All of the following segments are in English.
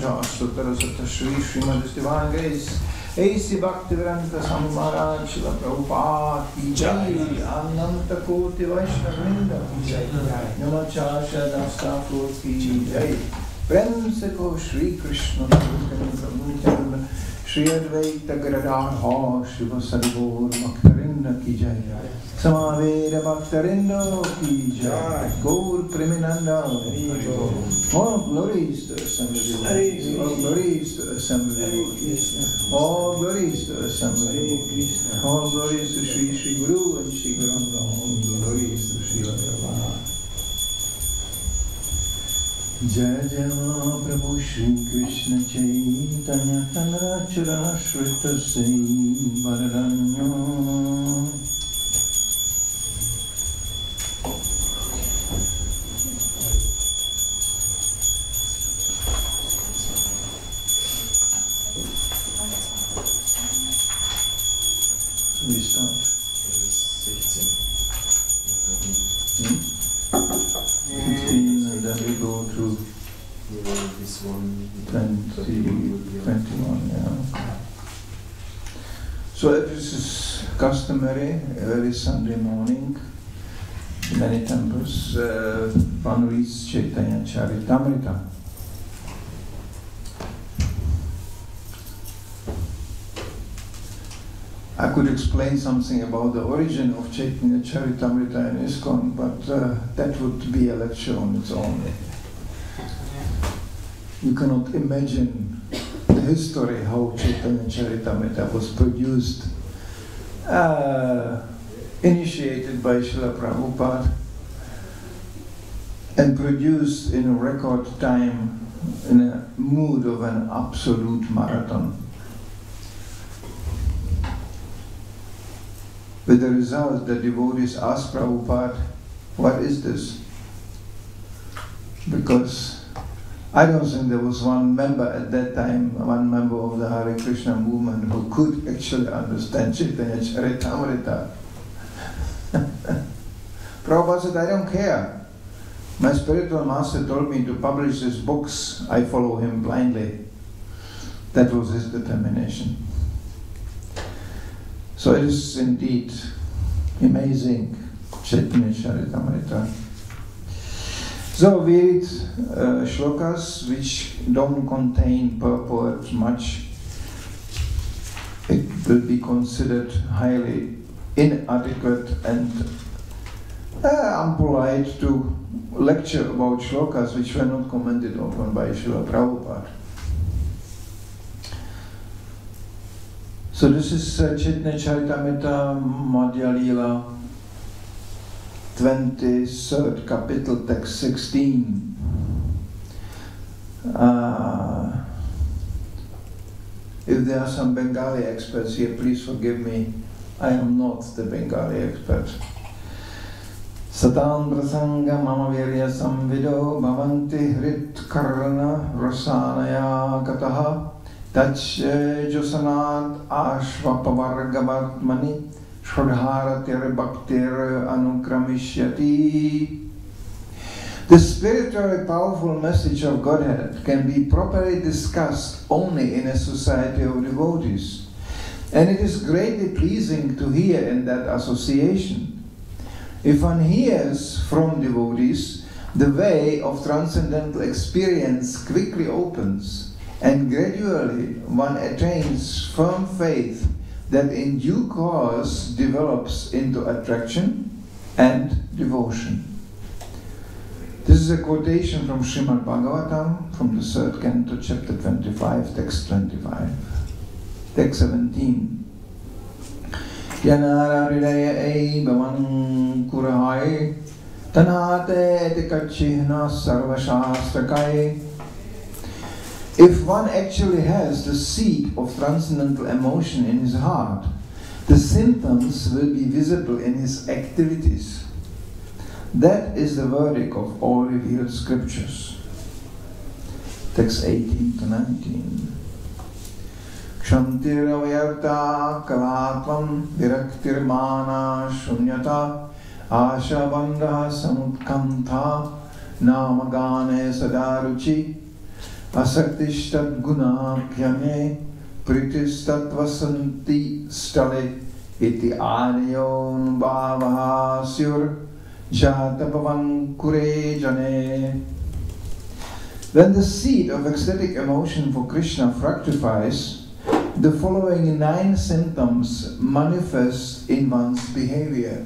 Astotara Sata Shri Srimad Divine Grace A.C. Bhaktivedanta Swami Maharaj Srila Prabhupada Ki Jai Ananta Koti Vaishnavrinda Ki Jai Namacharya Dasa Ki Jai Prem Se Ko Shri Krishna Prabhu Shri Advaita Gadadhar Shiva Sadhguru Bhaktarinda Ki Jai Samaveda Bhaktarinda Ki Jai Gaur Premananda All glories to the Assembly All glories to the Assembly All glories to the Assembly All glories to Shri Guru and Shri Guru All glories to Shri Prabhupada Jai Jai Prabhu Shri Krishna Chaitanya Tanrachara Shrita Sai Bharanyo We start. 16. 16 and then we go to this one 21, yeah. So it is customary every Sunday morning in many temples one reads Chaitanya Charitamrita. I could explain something about the origin of Chaitanya Charitamrita in ISKCON, but that would be a lecture on its own. You cannot imagine the history how Chaitanya Charitamrita was produced, initiated by Srila Prabhupada and produced in a record time in a mood of an absolute marathon. With the result, the devotees asked Prabhupada, what is this? Because I don't think there was one member at that time, one member of the Hare Krishna movement who could actually understand Chaitanya Charitamrita. Prabhupada said, I don't care. My spiritual master told me to publish these books. I follow him blindly. That was his determination. So it is indeed amazing, Chaitanya Charitamrita. So we read shlokas which don't contain purport much. It will be considered highly inadequate and unpolite to lecture about shlokas which were not commented upon by Srila Prabhupada. So this is Chaitanya Charitamrita Madhya Lila, 23rd capital, text 16. If there are some Bengali experts here, please forgive me. I am not the Bengali expert. Satam prasanga mama virya samvido bhavanti hrit karna rasanaya kataha Tach Josanat Ashvapavargavatmani Shradharatir Bhaktir Anukramishati. The spiritually powerful message of Godhead can be properly discussed only in a society of devotees, and it is greatly pleasing to hear in that association. If one hears from devotees, the way of transcendental experience quickly opens, and gradually one attains firm faith that in due course develops into attraction and devotion. This is a quotation from Srimad Bhagavatam, from the 3rd canto, chapter 25, text 25. Text 17. Yanara hridaya ei bhavan kurahai tanate etikachihna sarvashastrakai. If one actually has the seed of transcendental emotion in his heart, the symptoms will be visible in his activities. That is the verdict of all revealed scriptures. Text 18 to 19. Kshantiravayarta kalatvam viraktirmana shunyata ashabandha samutkantha namagane sadaruchi Asaktishtad guna pyane pritistat vasanti stale iti adyon bhavahasyur jatapavan kure jane. When the seed of ecstatic emotion for Krishna fructifies, the following 9 symptoms manifest in one's behavior.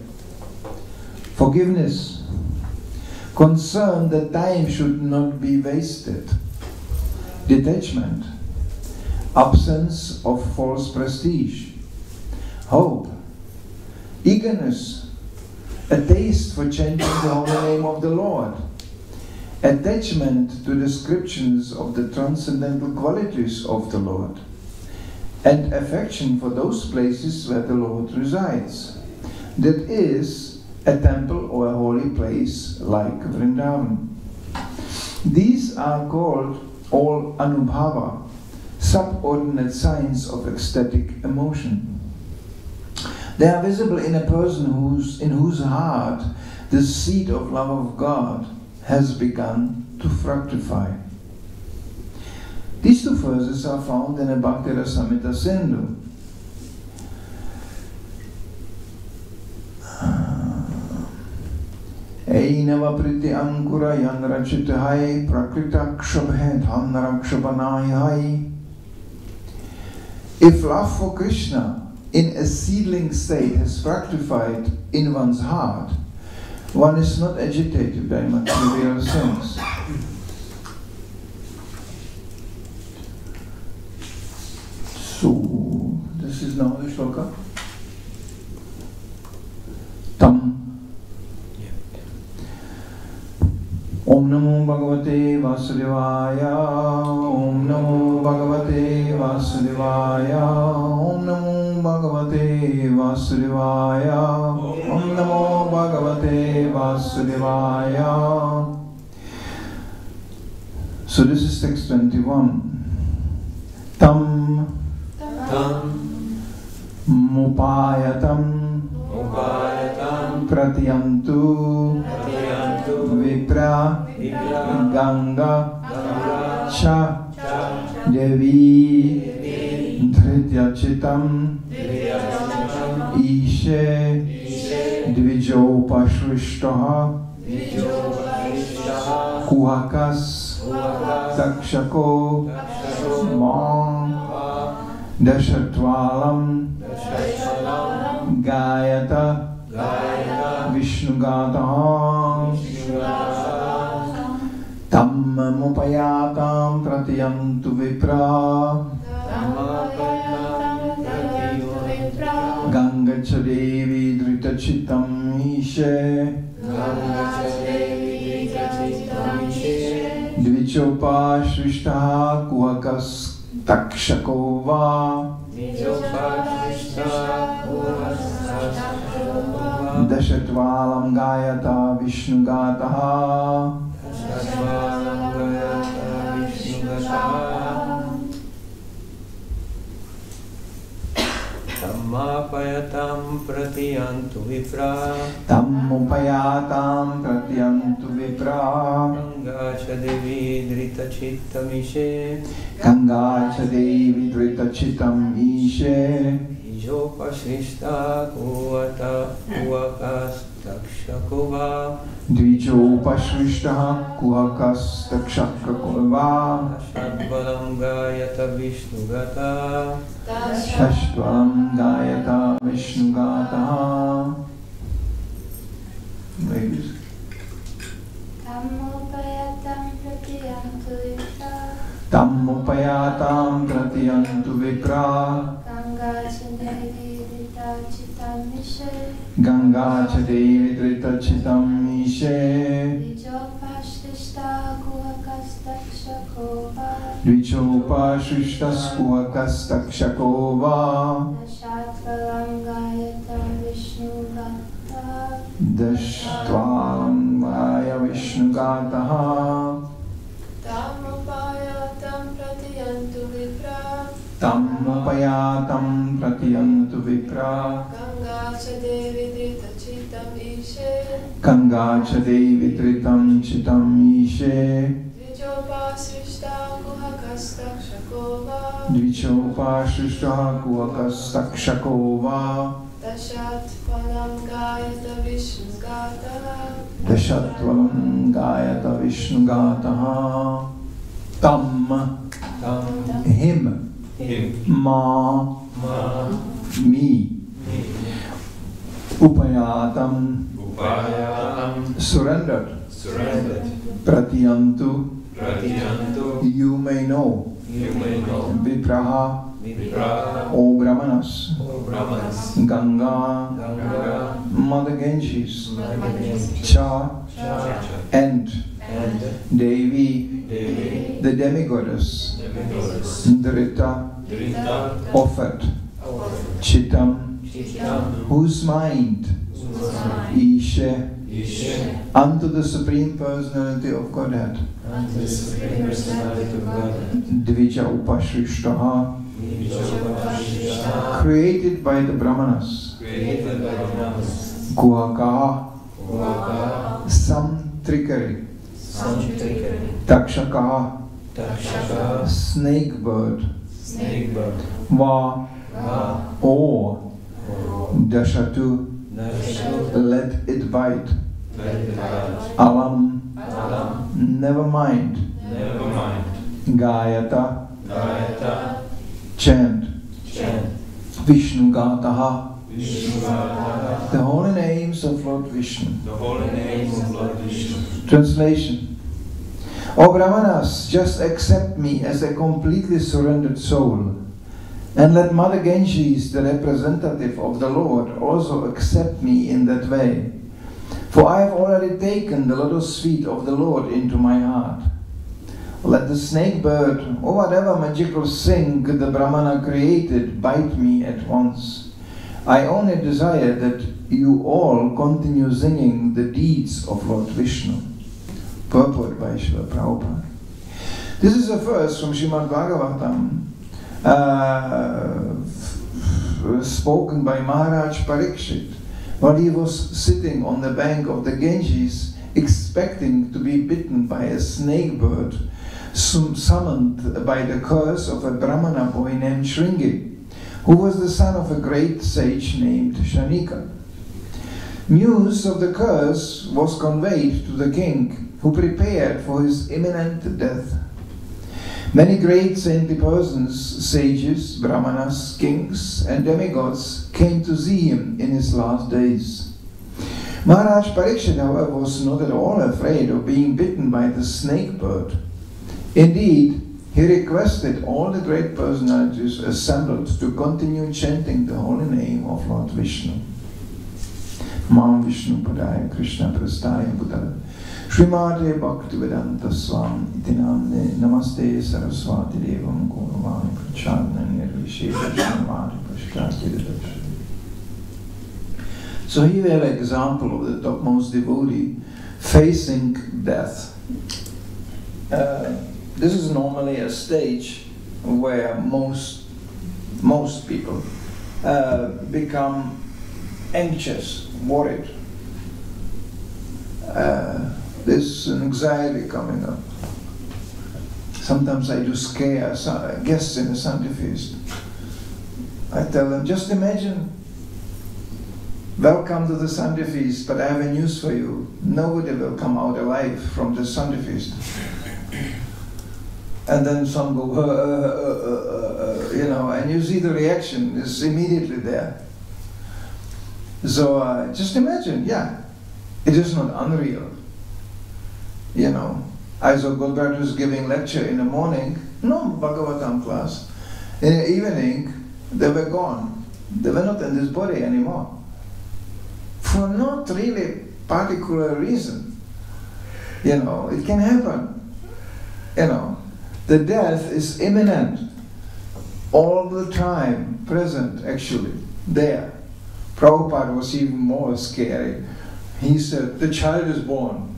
Forgiveness, concern that time should not be wasted. Detachment, absence of false prestige. Hope, eagerness, a taste for chanting the holy name of the Lord. Attachment to descriptions of the transcendental qualities of the Lord. And affection for those places where the Lord resides. That is, a temple or a holy place like Vrindavan. These are called all anubhava, subordinate signs of ecstatic emotion. They are visible in a person in whose heart the seed of love of God has begun to fructify. These 2 verses are found in a Bhakti Rasamrita Sindhu. Einava priti ankura yanrachita hai prakrita kshabhe dhanarakshabanai hai. If love for Krishna in a seedling state has fructified in one's heart, one is not agitated by material things. So, this is now the shloka. Tam. Om Namo Bhagavate Vasudevaya. Om Namo Bhagavate Vasudevaya. Om Namo Bhagavate Vasudevaya. Om Namo Bhagavate Vasudevaya. So this is text 21. Tam Mupayatam Pratiyantu Vipra Ganga Cha Devi Dhrityachitam Ishe Dvijopashrishtaha Kuhakas Takshako Mam Dashatvalam Gayata Vishnugata Tam Mupayatam Pratiyantu Vipra Ganga Chadevi Dritachitam Ishe Dvichopa Shrishtaha Kuhakas Takshakova Dashatvalam Gayata Vishnugataha Tammapayatam Pratiyantu Vipra Tammupayatam Pratiyantu Vipra Gangacha Devi Dritachitamishe Gangacha Devi Dritachitam Ishe Dvijopashrishta Kuhata Kuhakas Takshakova Dvijopashrishtaha Kuhakas Takshakova Shadvalam Gayata Vishnugata Shashvalam Gayata Vishnugata. Ladies. Tammupayatam Pratiyantu Vipra Tammupayatam Pratiyantu Vipra Gangacha Devi Dritachitam Ishe Gangacha Devi Dritachitam Ishe Dvijopashrishta Kuhakas Takshakova Dvijopashrishtas Kuhakas Takshakova Dashatvalam Gayata Vishnugata Dashtvalam Gaya Vishnugataha Tammupayatam Pratiyantu Vipra Tammupayatam Pratiyantu Vipra Gangacha Devi Dritachitam Ishe Gangacha Devi Dritam Chitam Ishe Dvijopashrishta Kuvakastakshakova Dvichopa Kuvakastakshakova Dashatvalam Gayata Vishnugataha Dashatvalam Gayata Vishnugataha Tam Him Ma Me Upayatam Surrendered Pratyantu You may know Vipraha O Brahmanas Ganga Mother Ganges Cha and Devi the demigoddess Drita offered Chitam whose mind Ishe unto the Supreme Personality of Godhead Dvija Upashrishtaha created by the Brahmanas Guhakaha some trickery Takshakaha snake bird Va or Dashatu let it bite Alam never mind Gayata chant Vishnu Gataha the holy names of Lord Vishnu. Translation. O Brahmanas, just accept me as a completely surrendered soul, and let Mother Ganges, the representative of the Lord, also accept me in that way. For I have already taken the lotus feet of the Lord into my heart. Let the snake bird, or whatever magical thing the Brahmana created, bite me at once. I only desire that you all continue singing the deeds of Lord Vishnu. Purport by Srila Prabhupada. This is a verse from Srimad Bhagavatam, spoken by Maharaj Parikshit, while he was sitting on the bank of the Ganges, expecting to be bitten by a snake bird, summoned by the curse of a Brahmana boy named Shringi, who was the son of a great sage named Shanika. News of the curse was conveyed to the king, who prepared for his imminent death. Many great saintly persons, sages, brahmanas, kings, and demigods came to see him in his last days. Maharaj Parikshit, however, was not at all afraid of being bitten by the snake bird. Indeed, he requested all the great personalities assembled to continue chanting the holy name of Lord Vishnu. Mam Vishnu Padaya Krishna Prastaya Buddha Srimate Bhaktivedanta Swami iti namne Namaste Saraswati Devam Gauravani Prachadna Nirvishesha Srimati Pashkati Darshan. So here we have an example of the topmost devotee facing death. This is normally a stage where most people become anxious, worried. There's an anxiety coming up. Sometimes I do scare guests in a Sunday feast. I tell them, just imagine, welcome to the Sunday feast, but I have a news for you. Nobody will come out alive from the Sunday feast. And then some go, and you see the reaction is immediately there. So just imagine, it is not unreal. I saw Gilbert was giving lecture in the morning, no Bhagavatam class. In the evening, they were gone. They were not in this body anymore. For not really particular reason. It can happen. The death is imminent. All the time, present actually, there. Prabhupada was even more scary. He said, the child is born.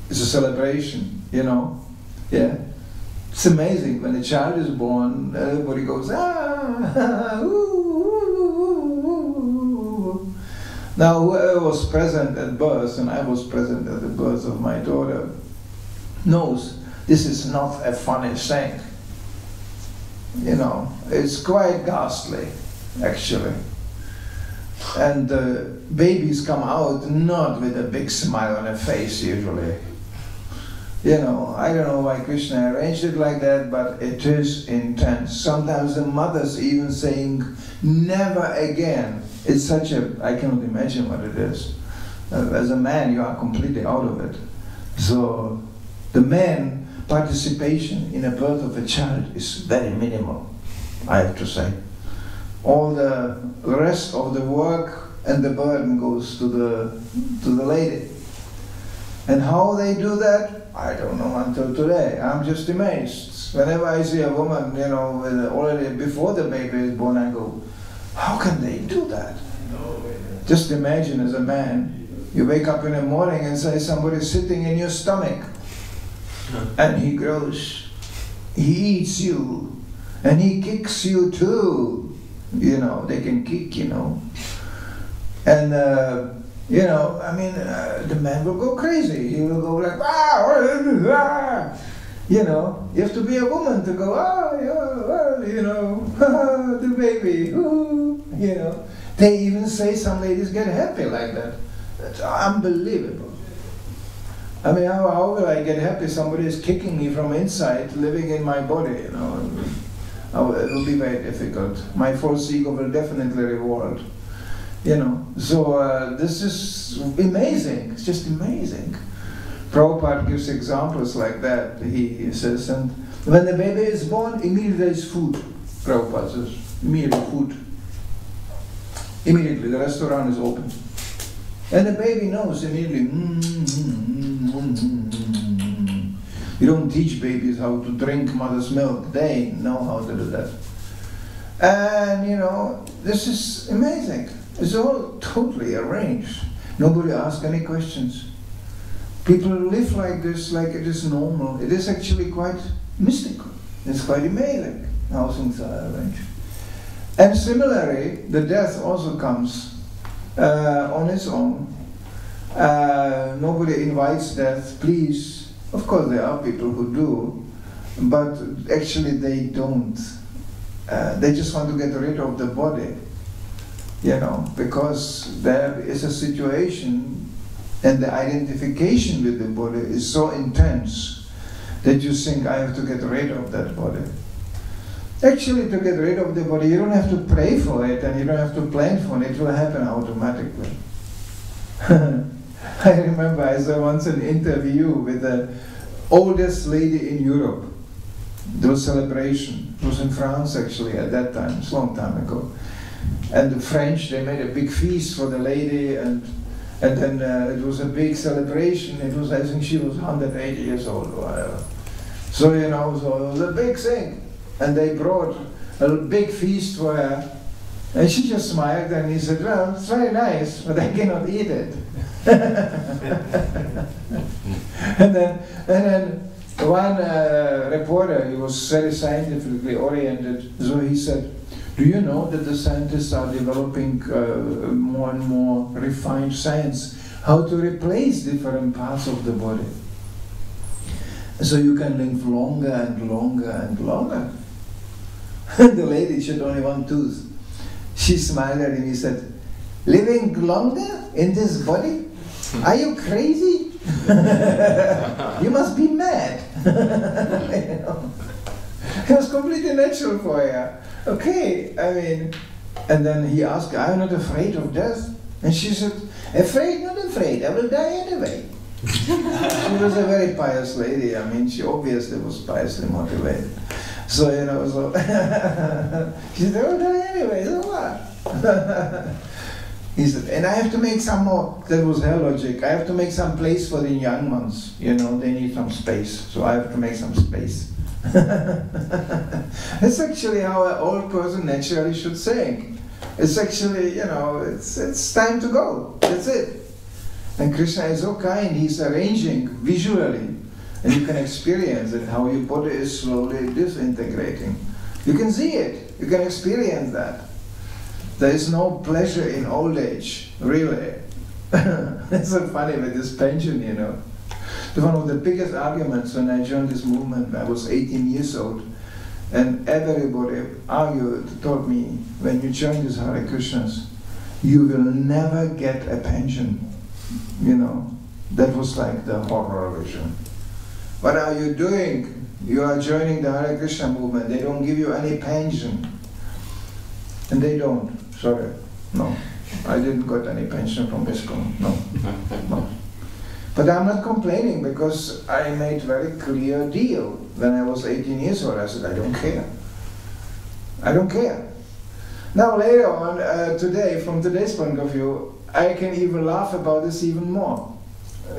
It's a celebration, It's amazing. When a child is born, everybody goes, ah, ooh. Now, whoever was present at birth, and I was present at the birth of my daughter, knows this is not a funny thing. You know, it's quite ghastly, actually. And babies come out not with a big smile on their face usually. You know, I don't know why Krishna arranged it like that, but it is intense. Sometimes the mother's even saying, never again. It's such a, I cannot imagine what it is. As a man, you are completely out of it. So the man participation in the birth of a child is very minimal, I have to say. All the rest of the work and the burden goes to the lady. And how they do that, I don't know until today. I'm just amazed. Whenever I see a woman, you know, already before the baby is born, I go, how can they do that? Just imagine as a man, you wake up in the morning and say somebody's sitting in your stomach. And he grows, he eats you, and he kicks you too. You know, they can kick, you know. And, you know, I mean, the man will go crazy. He will go like, ah, you know. You have to be a woman to go, you know, the baby, ooh, you know. They even say some ladies get happy like that. That's unbelievable. I mean, how will I get happy? Somebody is kicking me from inside, living in my body, you know. It will be very difficult. My false ego will definitely revolt, you know. So this is amazing. It's just amazing. Prabhupada gives examples like that. He says, and when the baby is born, immediately there is food. Prabhupada says, immediately food. Immediately, the restaurant is open. And the baby knows immediately, You don't teach babies how to drink mother's milk. They know how to do that. And, you know, this is amazing. It's all totally arranged. Nobody asks any questions. People live like this, like it is normal. It is actually quite mystical. It's quite amazing how things are arranged. And similarly, the death also comes on its own. Nobody invites death, please. Of course, there are people who do, but actually they don't. They just want to get rid of the body, you know, because there is a situation and the identification with the body is so intense that you think, I have to get rid of that body. Actually, to get rid of the body, you don't have to pray for it and you don't have to plan for it. It will happen automatically. I remember I saw once an interview with the oldest lady in Europe. There was a celebration. It was in France actually at that time. It's a long time ago. And the French, they made a big feast for the lady, and then it was a big celebration. It was, I think she was 180 years old or whatever. So, you know, so it was a big thing. And they brought a big feast for her. And she just smiled and he said, well, it's very nice, but I cannot eat it. and then one reporter, he was very scientifically oriented, so he said, do you know that the scientists are developing more and more refined science, how to replace different parts of the body? So you can live longer and longer and longer. The lady, she had only one tooth. She smiled at him, he said, living longer in this body? Are you crazy? You must be mad. You know? It was completely natural for her. Okay, I mean, and then he asked, are you not afraid of death? And she said, afraid, not afraid, I will die anyway. She was a very pious lady. I mean, she obviously was piously motivated. So, you know, so she said, I will die anyway, so what? He said, and I have to make some more. That was her logic. I have to make some place for the young ones. You know, they need some space. So I have to make some space. That's actually how an old person naturally should think. It's actually, you know, it's time to go. That's it. And Krishna is so kind. He's arranging visually. And you can experience it, how your body is slowly disintegrating. You can see it. You can experience that. There is no pleasure in old age, really. It's so funny with this pension, you know. One of the biggest arguments when I joined this movement, I was 18 years old, And everybody told me, when you join these Hare Krishnas, you will never get a pension. You know, that was like the horror vision. What are you doing? You are joining the Hare Krishna movement. They don't give you any pension. And they don't. Sorry. No. I didn't get any pension from ISKCON. No. No. But I'm not complaining, because I made very clear deal when I was 18 years old. I said, I don't care. I don't care. Now later on, today, from today's point of view, I can even laugh about this even more.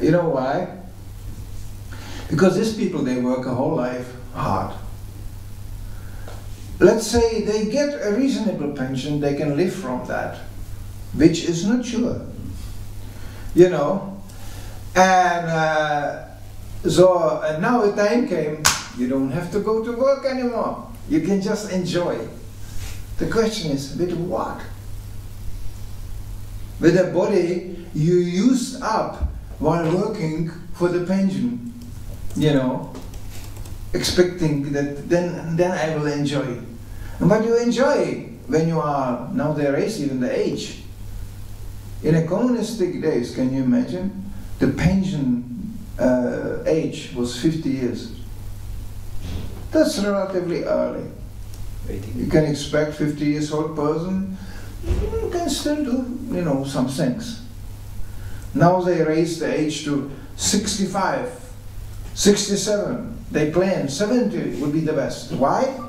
You know why? Because these people, they work a whole life hard. Let's say they get a reasonable pension, they can live from that, which is not sure. You know? And now the time came, you don't have to go to work anymore. You can just enjoy. The question is, with what? With a body you used up while working for the pension, you know, expecting that then I will enjoy. And what you enjoy when you are, now they raise even the age. In a communistic days, can you imagine? The pension age was 50 years. That's relatively early. You can expect 50 years old person can still do, you know, some things. Now they raise the age to 65, 67. They plan 70 would be the best. Why?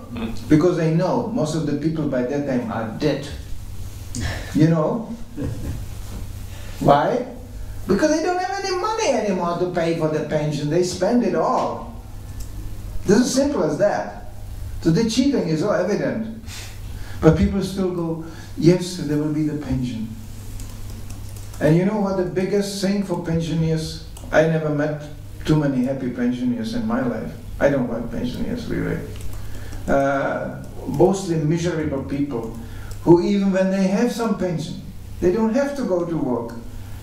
Because they know most of the people by that time are dead. You know? Why? Because they don't have any money anymore to pay for the pension. They spend it all. This is simple as that. So the cheating is all evident. But people still go, yes, there will be the pension. And you know what the biggest thing for pensioners? I never met too many happy pensioners in my life. I don't like pensioners, really. Mostly miserable people who, even when they have some pension, they don't have to go to work.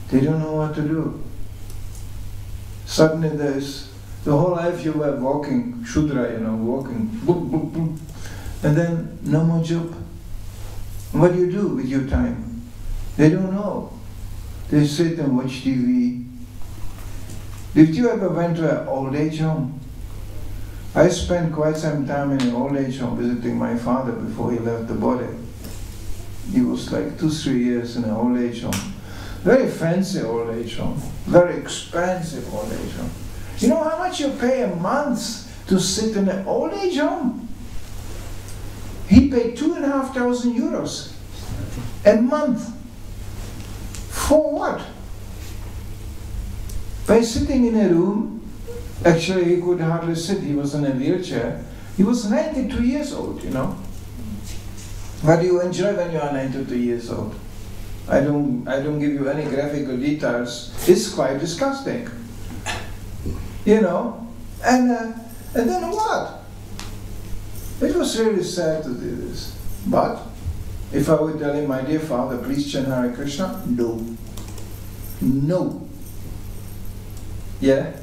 They don't know what to do. Suddenly there's, the whole life you were walking, Shudra, you know, walking, boop, boop, boop, and then no more job. What do you do with your time? They don't know. They sit and watch TV. Did you ever went to an old age home? I spent quite some time in an old age home visiting my father before he left the body. He was like 2-3 years in an old age home. Very fancy old age home. Very expensive old age home. You know how much you pay a month to sit in an old age home? He paid 2,500 euros a month. For what? By sitting in a room, actually he could hardly sit, he was in a wheelchair. He was 92 years old, you know. What do you enjoy when you are 92 years old? I don't give you any graphical details. It's quite disgusting. You know? And then what? It was really sad to do this. But if I would tell him, my dear father, please chant Hare Krishna, no. No. Yeah?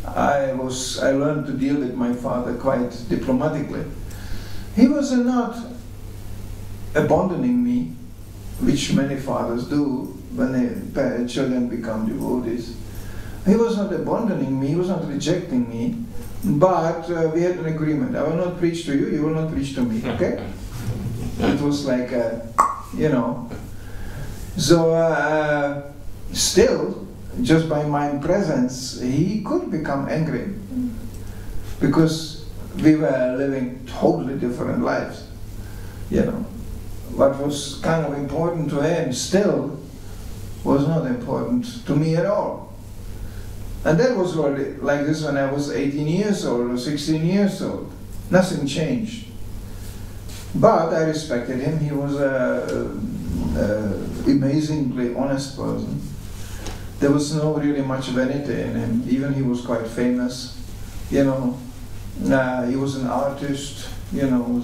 I learned to deal with my father quite diplomatically. He was not abandoning me, which many fathers do when their children become devotees. He was not abandoning me, he was not rejecting me, but we had an agreement. I will not preach to you, you will not preach to me, okay? It was like, you know. So, still, just by my presence, he could become angry. Because we were living totally different lives, you know. What was kind of important to him still was not important to me at all. And that was really like this when I was 18 years old or 16 years old. Nothing changed. But I respected him. He was an amazingly honest person. There was no really much vanity in him. Even he was quite famous. You know, he was an artist. You know,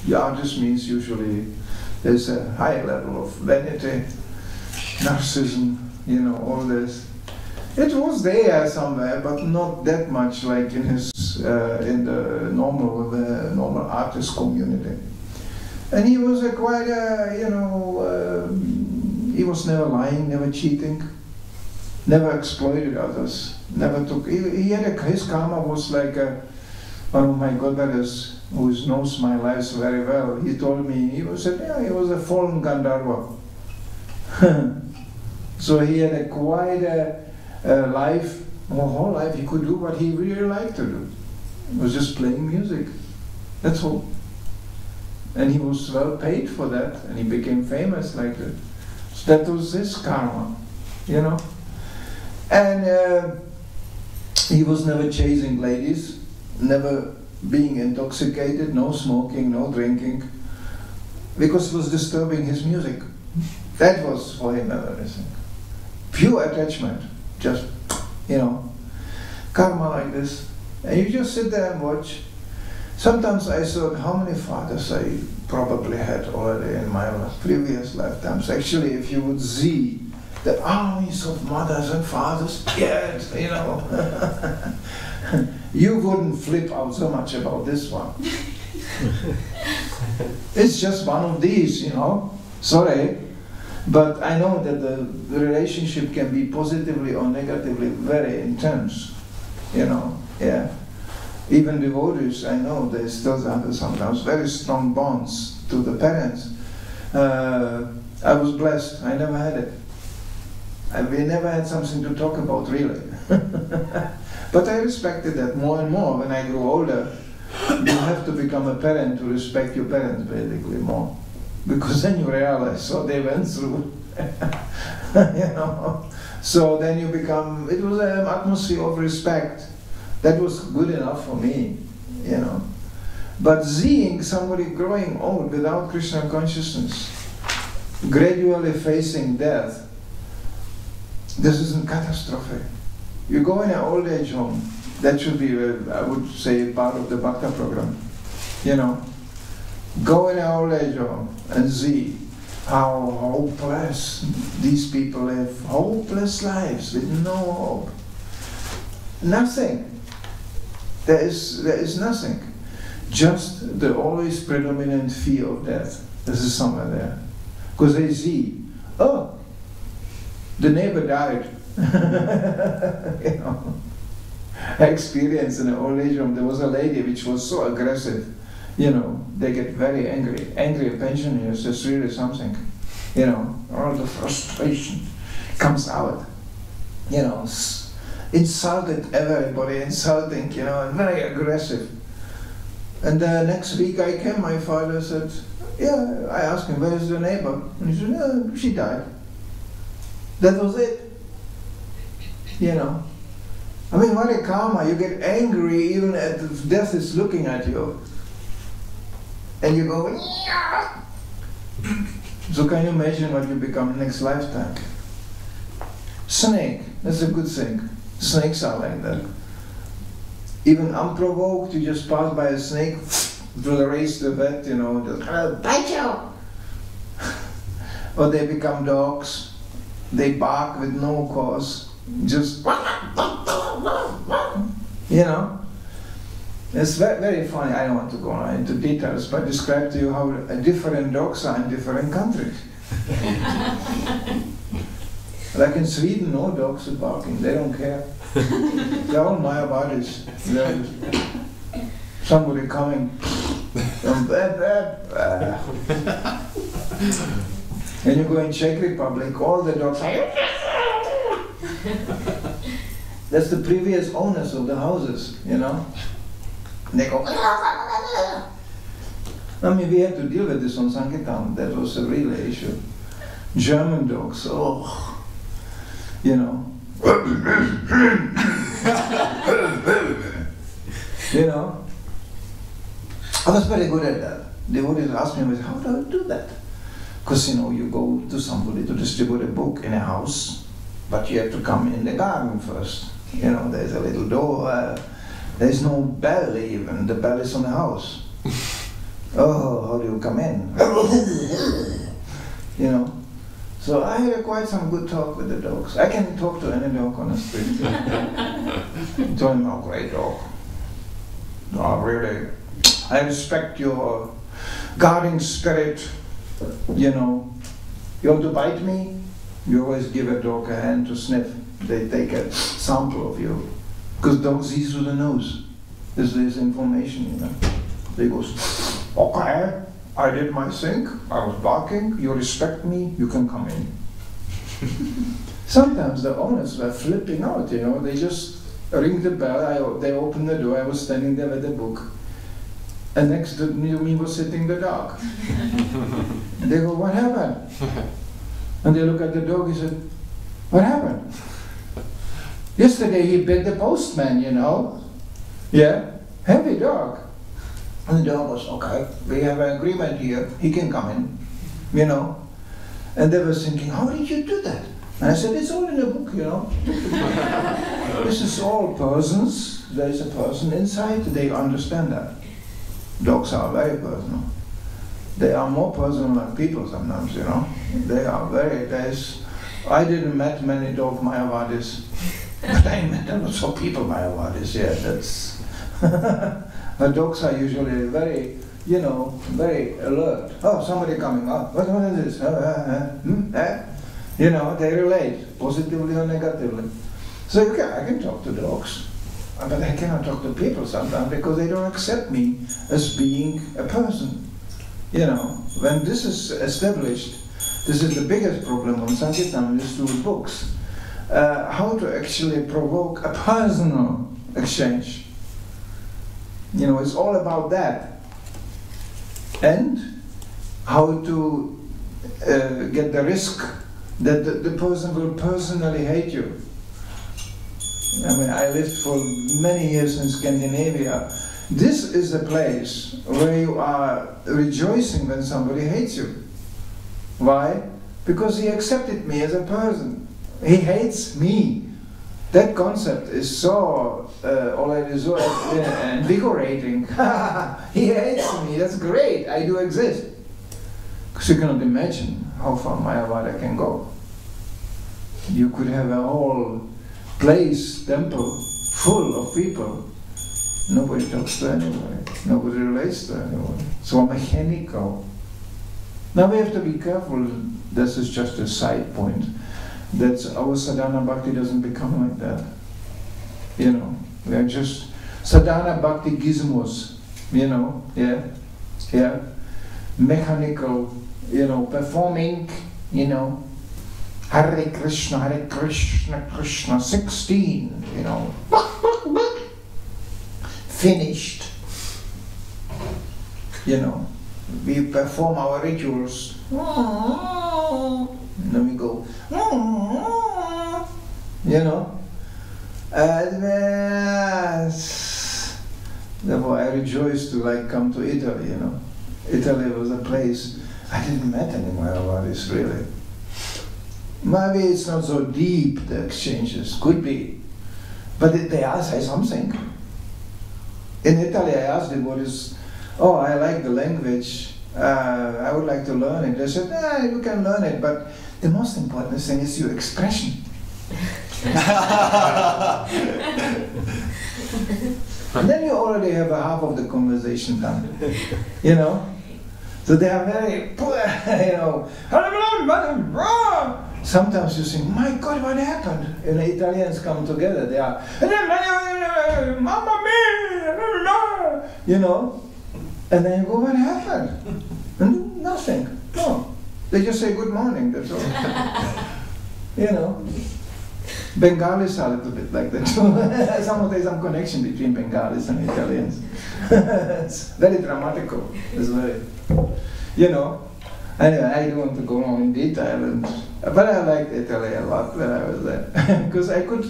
the artist means usually there's a high level of vanity, narcissism, you know, all this. It was there somewhere, but not that much like in his in the normal artist community. And he was quite he was never lying, never cheating, never exploited others, never took. His karma was like one of my godbrothers who knows my lives very well. He told me he was a fallen Gandharva. So he had quite a life, a whole life. He could do what he really liked to do. It was just playing music. That's all. And he was well paid for that, and he became famous like that. So that was his karma, you know. And he was never chasing ladies, never being intoxicated, no smoking, no drinking, because it was disturbing his music. That was for him everything. Pure attachment, just, karma like this. And you just sit there and watch. Sometimes I thought how many fathers I probably had already in my previous lifetimes. Actually, if you would see the armies of mothers and fathers, yes, you wouldn't flip out so much about this one. It's just one of these, Sorry. But I know that the relationship can be positively or negatively very intense, yeah. Even devotees, I know, they still have sometimes very strong bonds to the parents. I was blessed, I never had it. We never had something to talk about, really. But I respected that more and more when I grew older. You have to become a parent to respect your parents, basically, more. Because then you realize what they went through. So then you become, it was an atmosphere of respect. That was good enough for me, But seeing somebody growing old without Krishna consciousness, gradually facing death, this is a catastrophe. You go in an old age home, that should be, I would say, part of the Bhakta program, Go in an old age home and see how hopeless these people live, hopeless lives with no hope. Nothing. There is nothing. Just the always predominant fear of death. This is somewhere there. Because they see, oh, the neighbor died. I experienced in an old age home, there was a lady which was so aggressive. They get very angry. Angry pensioners, that's really something. All the frustration comes out. Insulted everybody, insulting, and very aggressive. And next week I came, my father said, yeah, I asked him, where's the neighbor? And he said, no, she died. That was it. What a karma, you get angry even as death is looking at you. And you go, yeah. So can you imagine what you become next lifetime? Snake, that's a good thing. Snakes are like that. Even unprovoked, you just pass by a snake, it will raise the vet, just bite you. Or they become dogs, they bark with no cause, just, It's very, very funny. I don't want to go into details, but describe to you how different dogs are in different countries. Like in Sweden, no dogs are barking. They don't care. They're all Mayavadis. Somebody coming. And you go in Czech Republic, all the dogs are. That's the previous owners of the houses, And they go. We had to deal with this on Sankirtan. That was a real issue. German dogs, I was very good at that. They would ask me, how do I do that? Because, you go to somebody to distribute a book in a house, but you have to come in the garden first. There's a little door. There's no bell even. The bell is on the house. Oh, how do you come in? So I had quite some good talk with the dogs. I can talk to any dog on the street. Tell him, oh, great dog. No, really. I respect your guarding spirit. You know, you want to bite me? You always give a dog a hand to sniff. They take a sample of you. Because dogs see through the nose. This is information, you know. They go, okay, I did my thing, I was barking, you respect me, you can come in. Sometimes the owners were flipping out, you know, they just ring the bell, they open the door, I was standing there with a book. And next to me was sitting the dog. They go, what happened? And they look at the dog, he said, what happened? Yesterday he bit the postman, you know. Yeah, heavy dog. And the dog was, okay, we have an agreement here, he can come in, you know. And they were thinking, how did you do that? And I said, it's all in the book, you know. This is all persons, there is a person inside, they understand that. Dogs are very personal. They are more personal than people sometimes, you know. They are very, I didn't met many dog Mayavadis, but I met a lot of people Mayavadis, yeah, that's... But dogs are usually very, you know, very alert. Oh, somebody coming up. What is this? You know, they relate, positively or negatively. So I can talk to dogs, but I cannot talk to people sometimes because they don't accept me as being a person. You know, when this is established, this is the biggest problem on Sankirtan, is through books. How to actually provoke a personal exchange. You know, it's all about that. And how to get the risk that the person will personally hate you. I mean, I lived for many years in Scandinavia. This is a place where you are rejoicing when somebody hates you. Why? Because he accepted me as a person. He hates me. That concept is so already so invigorating. He hates me, that's great, I do exist. Because you cannot imagine how far Mayavada can go. You could have a whole place, temple, full of people. Nobody talks to anybody, nobody relates to anybody. So mechanical. Now we have to be careful, this is just a side point, that our sadhana bhakti doesn't become like that. You know, we are just sadhana bhakti gizmos, you know, yeah, mechanical, you know, performing, you know, Hare Krishna, Krishna, 16, you know, finished, you know, we perform our rituals, and then we go, you know, and therefore I rejoice to come to Italy, you know. Italy was a place I didn't met any Mayavadis really. Maybe it's not so deep, the exchanges, could be, but they all say something. In Italy I asked them what is, oh, I like the language, I would like to learn it. They said, you can learn it, but the most important thing is your expression. And then you already have a half of the conversation done, you know? So they are very, you know, sometimes you think, my God, what happened? And the Italians come together, they are, Mamma mia, you know? And then you go, what happened? And nothing, no. They just say good morning, that's all. You know? Bengalis are a little bit like that too. There's some connection between Bengalis and Italians. It's very dramatical. It's very, you know. Anyway, I don't want to go on in detail, but I liked Italy a lot when I was there. Because I could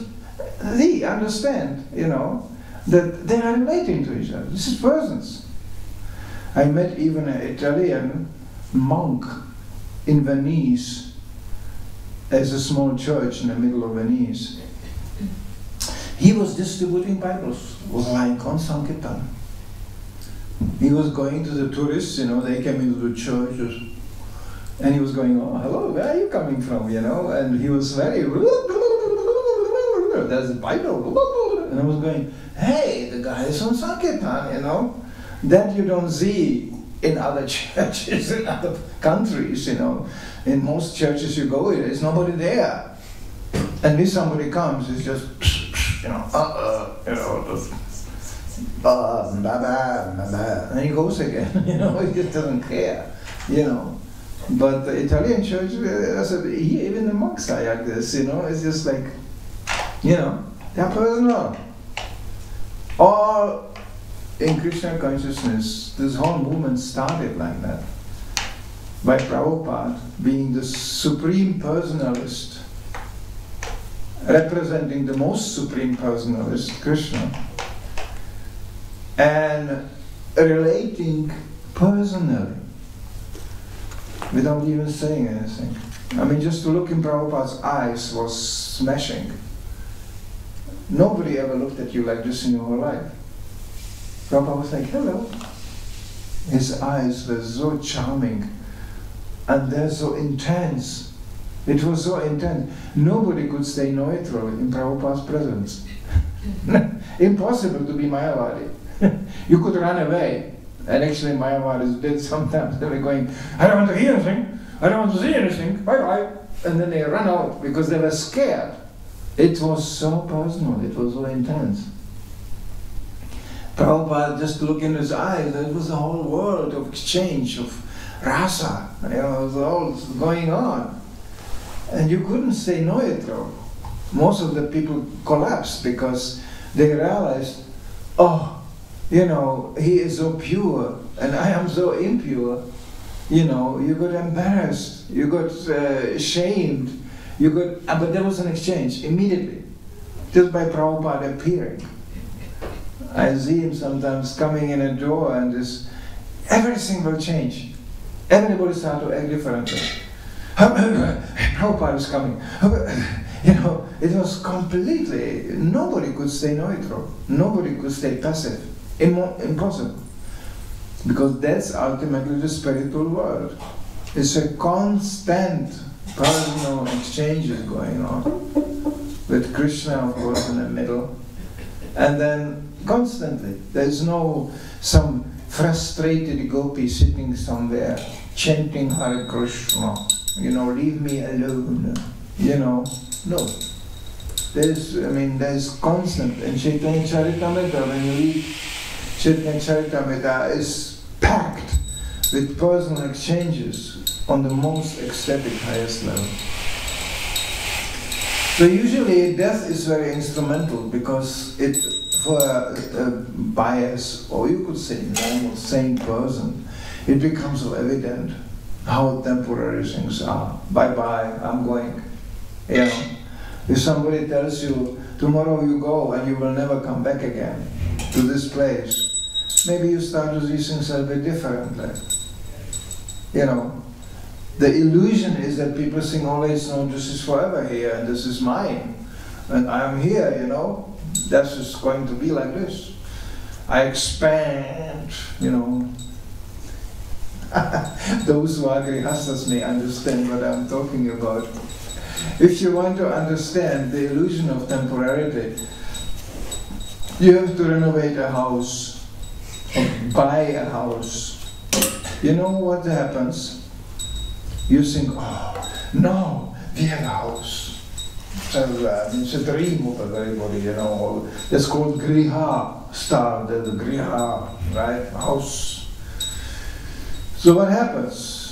understand, you know, that they are relating to each other. This is persons. I met even an Italian monk in Venice. There's a small church in the middle of Venice. He was distributing Bibles, was like on Sankirtan. He was going to the tourists, you know, they came into the churches, And he was going, oh, hello, where are you coming from, you know? And he was very, there's the Bible. And I was going, hey, the guy is on Sankirtan, you know? That you don't see in other churches, in other countries, you know. In most churches you go, there's nobody there. And if somebody comes, it's just, you know, you know, and he goes again, you know, he just doesn't care, you know. But the Italian church, even the monks are like this, you know, it's just like, you know, they're personal. All in Krishna consciousness, this whole movement started like that. By Prabhupada being the supreme personalist, representing the most supreme personalist, Krishna, and relating personally, without even saying anything. I mean, just to look in Prabhupada's eyes was smashing. Nobody ever looked at you like this in your whole life. Prabhupada was like, hello. His eyes were so charming, and they're so intense. It was so intense. Nobody could stay neutral in Prabhupada's presence. Impossible to be Mayavadi. You could run away. And actually Mayavadis did sometimes. They were going, I don't want to hear anything. I don't want to see anything. Bye-bye. And then they run out because they were scared. It was so personal. It was so intense. Prabhupada, just to look in his eyes, there was a whole world of exchange, of rasa. You know, it was all going on. And you couldn't stay neutral. Most of the people collapsed because they realized, oh, you know, he is so pure and I am so impure. You know, you got embarrassed, you got shamed, you got, but there was an exchange immediately, just by Prabhupada appearing. I see him sometimes coming in a door and everything will change. Everybody start to act differently. Prabhupada is coming. You know, it was completely, nobody could stay neutral. Nobody could stay passive. Impossible. Because that's ultimately the spiritual world. It's a constant personal exchanges going on. With Krishna, of course, in the middle. And then constantly. There's no some frustrated gopi sitting somewhere chanting Hare Krishna. You know, leave me alone. You know, no. There's constant. And Chaitanya Charitamrita, when you read Chaitanya Charitamrita, is packed with personal exchanges on the most ecstatic, highest level. So usually death is very instrumental because it, for a bias, or you could say normal, sane person, it becomes so evident how temporary things are. Bye-bye, I'm going. You know, if somebody tells you, tomorrow you go and you will never come back again to this place, maybe you start to see things a bit differently. You know, the illusion is that people think always, no, this is forever here and this is mine. And I'm here, you know, that's just going to be like this. I expand, you know. Those who are grihastas may understand what I'm talking about. If you want to understand the illusion of temporality, you have to renovate a house, or buy a house. You know what happens? You think, oh, no, we have a house. So, it's a dream of everybody, you know. That's called griha, star, the griha, right? House. So what happens?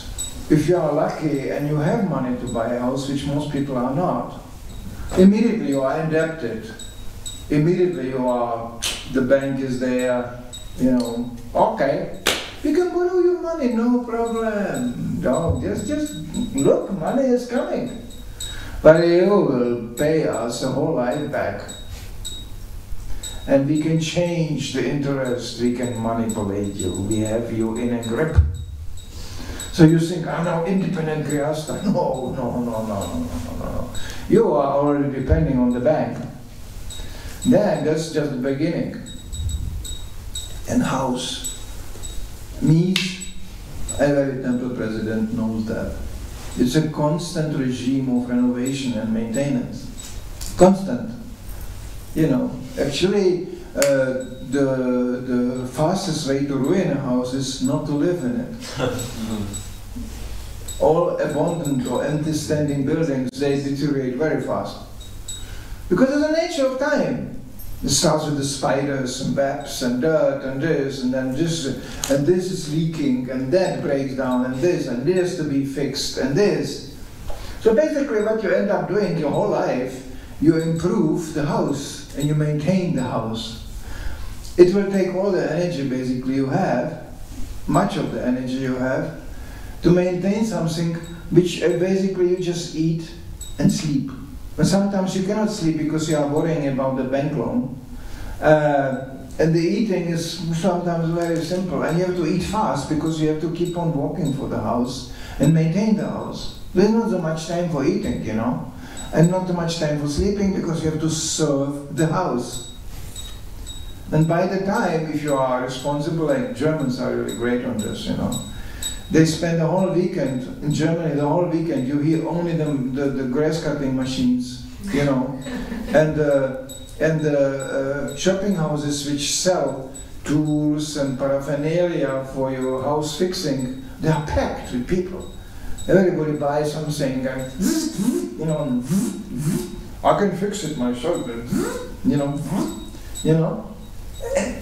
If you are lucky and you have money to buy a house, which most people are not, immediately you are indebted. Immediately you are, the bank is there, you know, okay, you can borrow your money, no problem. No, just look, money is coming. But you will pay us the whole life back. And we can change the interest, we can manipulate you, we have you in a grip. So you think, I'm now independent grihasta. No. You are already depending on the bank. Then that's just the beginning. And house. Me, every temple president knows that. It's a constant regime of renovation and maintenance. Constant. You know, actually, the fastest way to ruin a house is not to live in it. All abandoned or empty standing buildings, they deteriorate very fast. Because of the nature of time. It starts with the spiders and webs and dirt and this, and then this is leaking, and that breaks down, and this to be fixed, and this. So basically what you end up doing your whole life, you improve the house and you maintain the house. It will take all the energy basically you have, much of the energy you have, to maintain something which basically you just eat and sleep. But sometimes you cannot sleep because you are worrying about the bank loan. And the eating is sometimes very simple. And you have to eat fast because you have to keep on walking for the house and maintain the house. There's not so much time for eating, you know. And not so much time for sleeping because you have to serve the house. And by the time, if you are responsible, like Germans are really great on this, you know. They spend the whole weekend, in Germany, the whole weekend, you hear only the grass cutting machines, you know, and the shopping houses which sell tools and paraphernalia for your house fixing, they are packed with people. Everybody buys something and, you know, I can fix it myself, you know.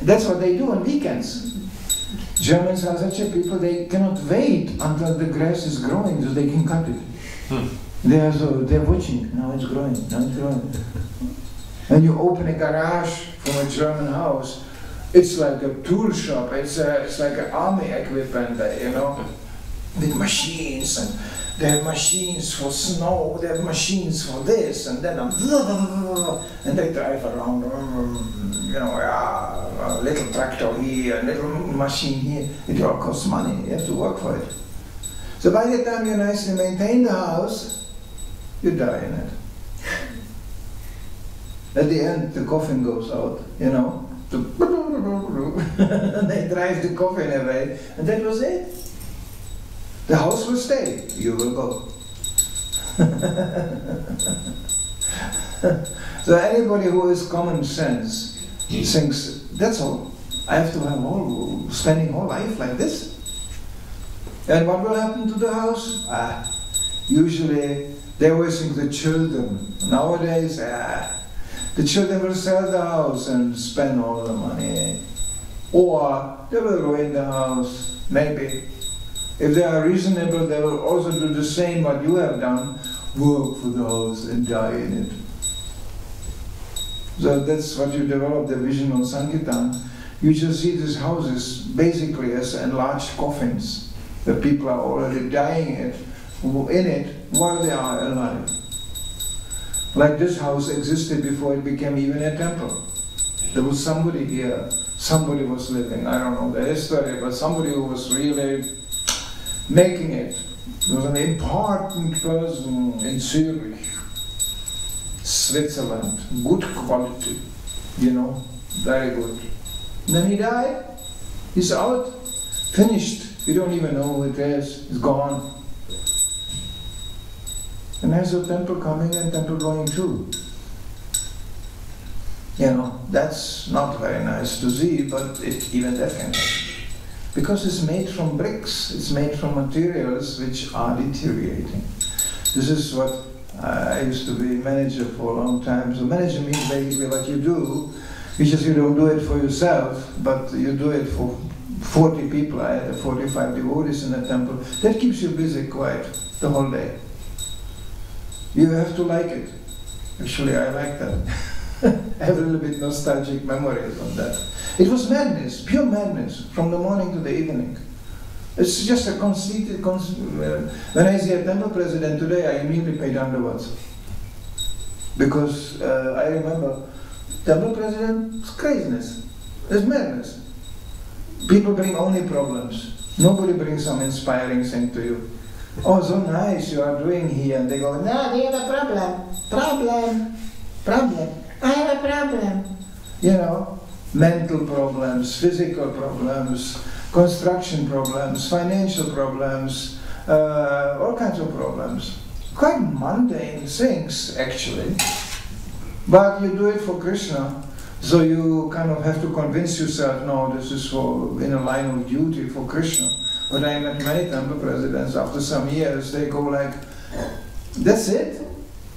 That's what they do on weekends. Germans are such a people, they cannot wait until the grass is growing so they can cut it. They're watching, now it's growing, now it's growing. When you open a garage from a German house, it's like a tool shop, it's like an army equipment, you know, with machines, and they have machines for snow, they have machines for this, and then and they drive around, you know, a little tractor here, a little machine here. It all costs money, you have to work for it. So by the time you nicely maintain the house, you die in it. At the end, the coffin goes out, you know, and they drive the coffin away, and that was it. The house will stay, you will go. So anybody who has common sense thinks, that's all. I have to have spending whole life like this. And what will happen to the house? Usually they always think the children. Nowadays, the children will sell the house and spend all the money. Or they will ruin the house, maybe. If they are reasonable, they will also do the same what you have done, work for the house and die in it. So that's what you develop the vision on Sankirtan. You just see these houses basically as enlarged coffins. The people are already dying in it while they are alive. Like this house existed before it became even a temple. There was somebody here, somebody was living, I don't know the history, but somebody who was really making it. There was an important person in Zurich, Switzerland, good quality, you know, very good. And then he died, he's out, finished, we don't even know who it is, it's gone. And there's a temple coming and temple going too. You know, that's not very nice to see, but it even that can happen. Because it's made from bricks, it's made from materials which are deteriorating. This is what I used to be manager for a long time. So manager means basically what you do, it's just you don't do it for yourself, but you do it for 40 people. I had 45 devotees in the temple. That keeps you busy quite the whole day. You have to like it. Actually, I like that. I have a little bit nostalgic memories on that. It was madness, pure madness, from the morning to the evening. It's just a conceited, when I see a temple president today, I immediately pay dandavat. Because I remember, temple president, it's craziness, it's madness. People bring only problems. Nobody brings some inspiring thing to you. Oh, so nice you are doing here. And they go, no, we have a problem. I have a problem. You know, mental problems, physical problems, construction problems, financial problems, all kinds of problems. Quite mundane things, actually. But you do it for Krishna, so you kind of have to convince yourself, no, this is for in a line of duty for Krishna. But I met many temple presidents, after some years, they go like, that's it?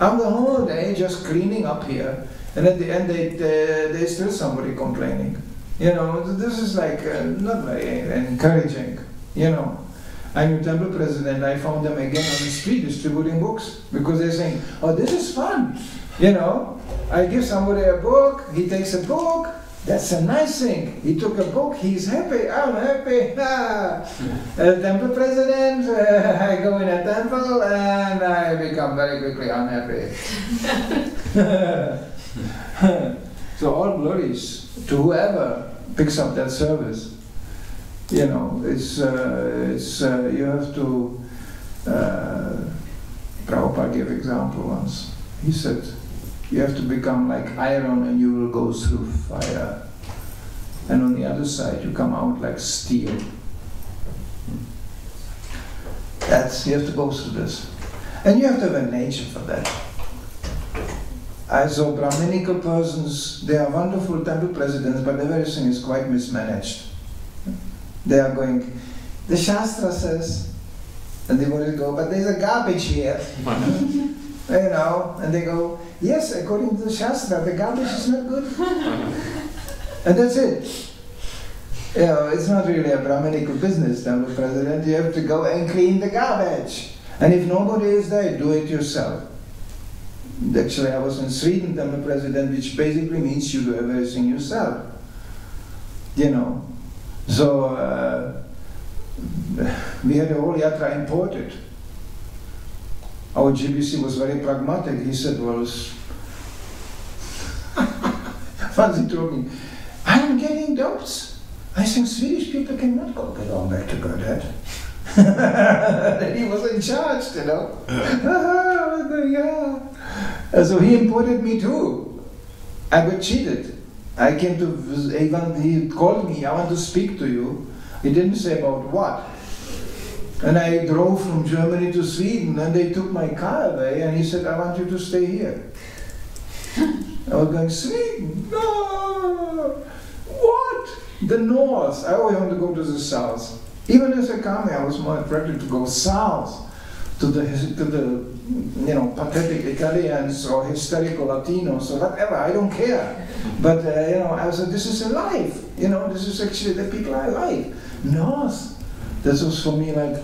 I'm the whole day just cleaning up here, and at the end there's still somebody complaining. You know, this is like not very encouraging, you know. I'm a temple president, I found them again on the street distributing books, because they're saying, oh, this is fun, you know. I give somebody a book, he takes a book, that's a nice thing. He took a book, he's happy, I'm happy. Temple president, I go in a temple and I become very quickly unhappy. So all glories to whoever picks up that service. You know, you have to, Prabhupada gave example once. He said, you have to become like iron and you will go through fire. And on the other side, you come out like steel. You have to go through this. And you have to have a nature for that. I saw Brahminical persons, they are wonderful temple presidents, but everything is quite mismanaged. They are going, the Shastra says, and they want to go, but there's a garbage here. You know, and they go, yes, according to the Shastra, the garbage is not good. And that's it. You know, it's not really a Brahminical business, temple president. You have to go and clean the garbage. And if nobody is there, do it yourself. Actually, I was in Sweden, temple president, which basically means you do everything yourself. You know. So, we had a whole yatra imported. Our GBC was very pragmatic. He said, well, once he told me, I'm getting doubts. I think Swedish people cannot go along back to Godhead. Then he was in charge, you know. Yeah. So he imported me too. I got cheated. I came to, he called me, I want to speak to you. He didn't say about what. And I drove from Germany to Sweden, and they took my car away, and he said, I want you to stay here. I was going, Sweden? No! What? The north. I always want to go to the south. Even as a Kami, I was more attracted to go south, to the you know, pathetic Italians or hysterical Latinos or whatever, I don't care. But, you know, I said, this is a life. You know, this is actually the people I like. North. This was for me like,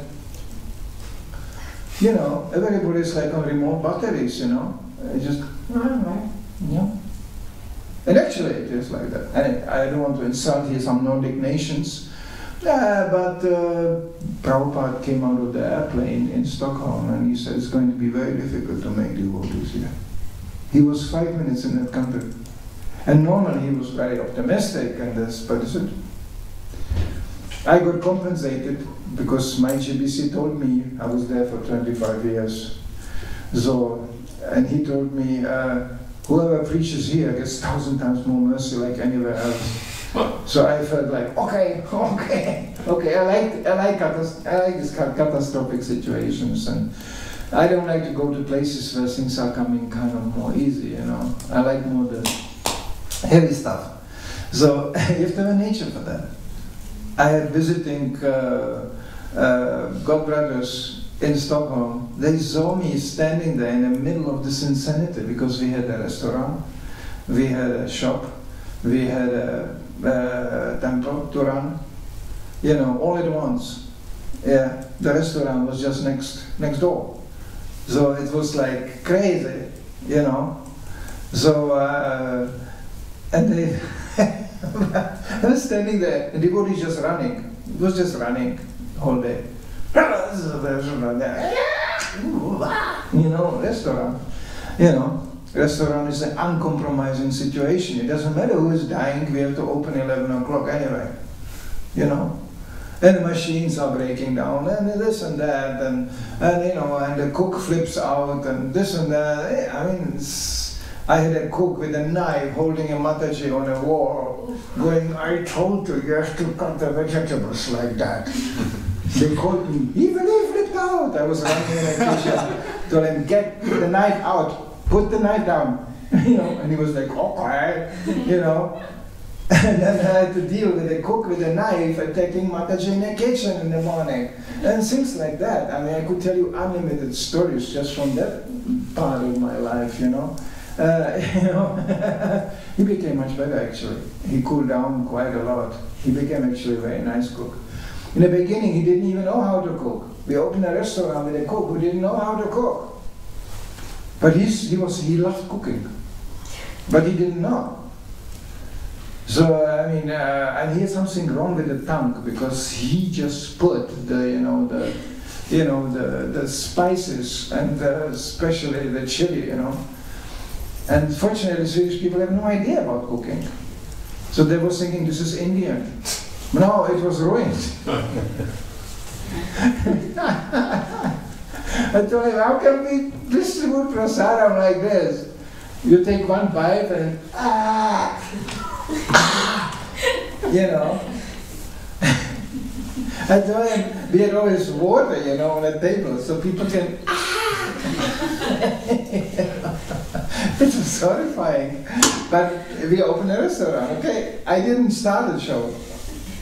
you know, everybody's like on remote batteries, you know. I just, I don't know, you know. And actually it is like that. And I don't want to insult here some Nordic nations, but Prabhupada came out of the airplane in Stockholm and he said it's going to be very difficult to make devotees here. He was 5 minutes in that country. And normally he was very optimistic and this, but he said, I got compensated because my GBC told me, I was there for 25 years. So, and he told me, whoever preaches here gets 1,000 times more mercy like anywhere else. So I felt like, okay, I like these catastrophic situations, and I don't like to go to places where things are coming kind of more easy, you know. I like more the heavy stuff. So you have to have a nature for that. I had visiting godbrothers in Stockholm. They saw me standing there in the middle of this insanity because we had a restaurant, we had a shop, we had a temple to run, you know, all at once. Yeah, the restaurant was just next door. So it was like crazy, you know. So, and they, I was standing there, and the devotee just running. It was just running all day. You know, restaurant. You know, restaurant is an uncompromising situation. It doesn't matter who is dying, we have to open 11 o'clock anyway. You know? And the machines are breaking down, and this and that, and you know, and the cook flips out, and this and that. I mean, I had a cook with a knife holding a Mataji on a wall, going, I told you, you have to cut the vegetables like that. They called me, even he flipped out. I was running in the kitchen, told him, get the knife out, put the knife down. And he was like, okay, And then I had to deal with a cook with a knife attacking Mataji in the kitchen in the morning. And things like that. I mean, I could tell you unlimited stories just from that part of my life, He became much better, actually. He cooled down quite a lot. He became actually a very nice cook. In the beginning, he didn't even know how to cook. We opened a restaurant with a cook who didn't know how to cook. But he loved cooking. But he didn't know. So, I mean, and he had something wrong with the tongue, because he just put the spices, and especially the chili, And fortunately, Swedish people have no idea about cooking. So they were thinking, this is Indian. No, it was ruined. I told him, how can we distribute prasadam like this? You take one bite and I told him, we had always water, on the table, so people can It was horrifying. But we opened a restaurant, okay? I didn't start the show.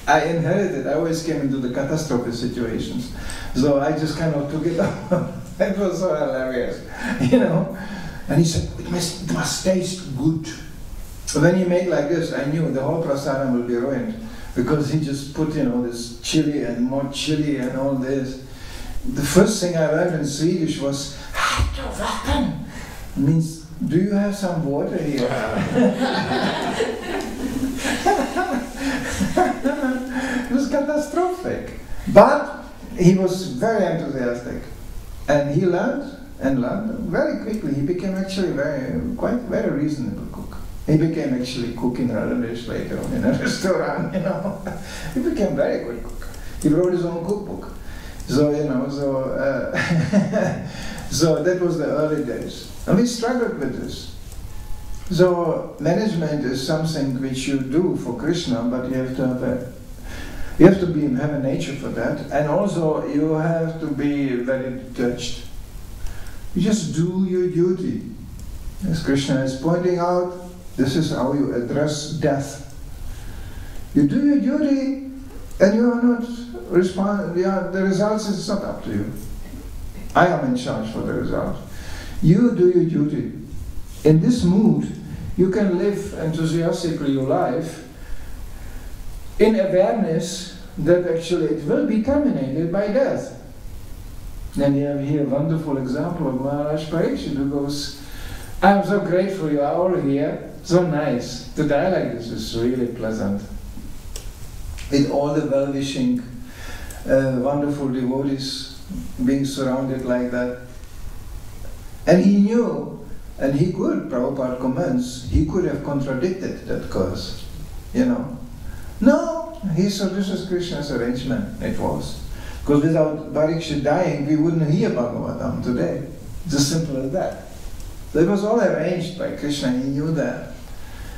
I inherited. I always came into the catastrophe situations. So I just kind of took it over. It was so hilarious, And he said, it must taste good. When he made like this, I knew the whole prasadam will be ruined. Because he just put, this chili and more chili and all this. The first thing I learned in Swedish was, means, do you have some water here? It was catastrophic. But he was very enthusiastic. And he learned very quickly. He became actually very reasonable cook. He became actually cooking Radhanesh later on in a restaurant, He became very good cook. He wrote his own cookbook. So, so that was the early days. And we struggled with this. So management is something which you do for Krishna, but you have to have a nature for that, and also you have to be very detached. You just do your duty. As Krishna is pointing out, this is how you address death. You do your duty, and you are not the results is not up to you. I am in charge for the result. You do your duty. In this mood, you can live enthusiastically your life in awareness that actually it will be terminated by death. Then you have here a wonderful example of Maharaj Parikshit, who goes, I'm so grateful you are all here, so nice. To die like this is really pleasant. With all the well-wishing, wonderful devotees being surrounded like that. And he knew, and he could, Prabhupada comments, he could have contradicted that cause, No, he said this is Krishna's arrangement, it was. Because without Parikshit dying, we wouldn't hear Bhagavatam today. It's as simple as that. So it was all arranged by Krishna, he knew that.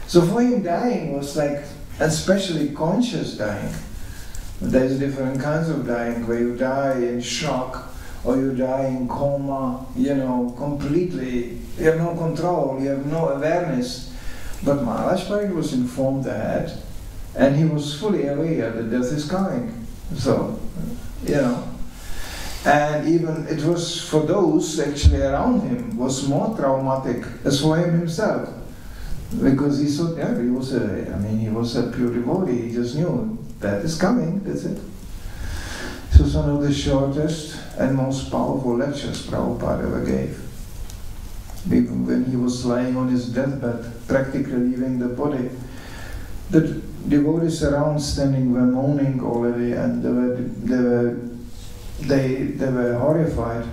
So for him dying was like, especially conscious dying. There's different kinds of dying, where you die in shock, or you die in coma, completely, you have no control, you have no awareness. But Maharaj Parikshit was informed ahead, and he was fully aware that death is coming. So, and even it was for those actually around him was more traumatic as for him himself. Because he thought, he was a pure devotee, he just knew that is coming, that's it. This was one of the shortest and most powerful lectures Prabhupada ever gave. Even when he was lying on his deathbed, practically leaving the body, the devotees around standing were moaning already, and they were horrified.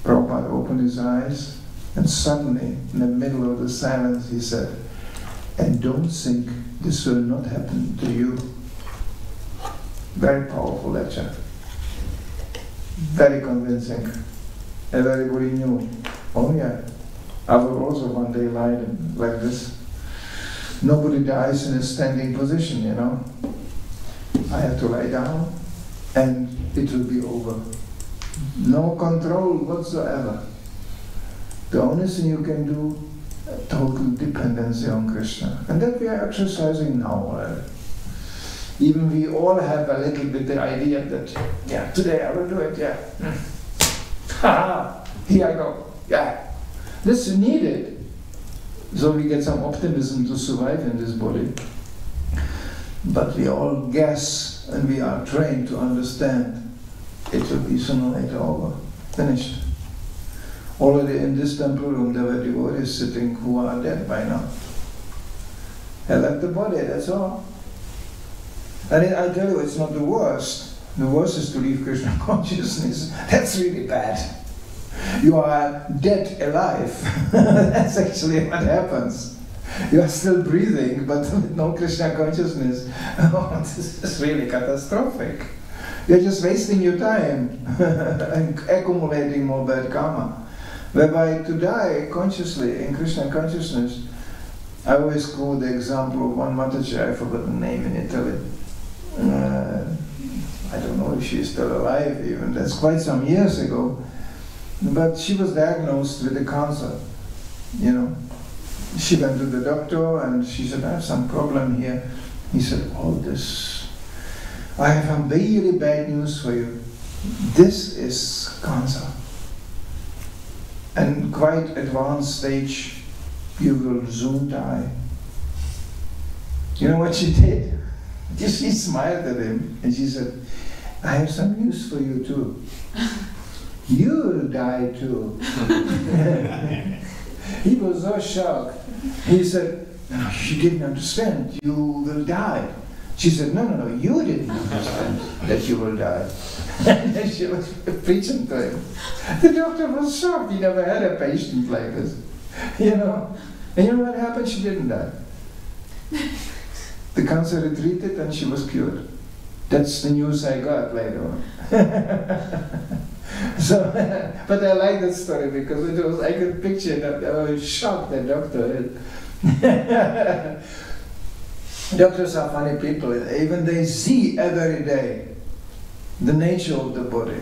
Prabhupada opened his eyes, and suddenly, in the middle of the silence, he said, and don't think this will not happen to you. Very powerful lecture. Very convincing. And everybody knew, oh yeah, I will also one day lie like this. Nobody dies in a standing position, I have to lie down and it will be over. No control whatsoever. The only thing you can do, total dependency on Krishna. And that we are exercising now. Even we all have a little bit the idea that, yeah, today I will do it, yeah. Here I go, yeah. This is needed. So we get some optimism to survive in this body. But we all guess, and we are trained to understand it will be sooner or later over, finished. Already in this temple room there were devotees sitting who are dead by now. They left the body, that's all. And I tell you, it's not the worst. The worst is to leave Krishna consciousness. That's really bad. You are dead alive. That's actually what happens. You are still breathing, but with no Krishna consciousness. Oh, this is really catastrophic. You're just wasting your time and accumulating more bad karma. Whereby to die consciously in Krishna consciousness, I always quote the example of one Mataji, I forgot the name in Italy. I don't know if she's still alive even, that's quite some years ago. But she was diagnosed with a cancer, you know. She went to the doctor and she said, I have some problem here. He said, oh, I have some very bad news for you. This is cancer. And quite advanced stage, you will soon die. You know what she did? She smiled at him and she said, I have some news for you too. You'll die too. He was so shocked. He said, no, she didn't understand, you will die. She said, no, you didn't understand that you will die. And she was preaching to him. The doctor was shocked, he never had a patient like this. You know? And you know what happened? She didn't die. The cancer retreated and she was cured. That's the news I got later on. So, but I like that story because it was, I could picture that. I was shocked that doctor. Doctors are funny people. Even they see every day the nature of the body.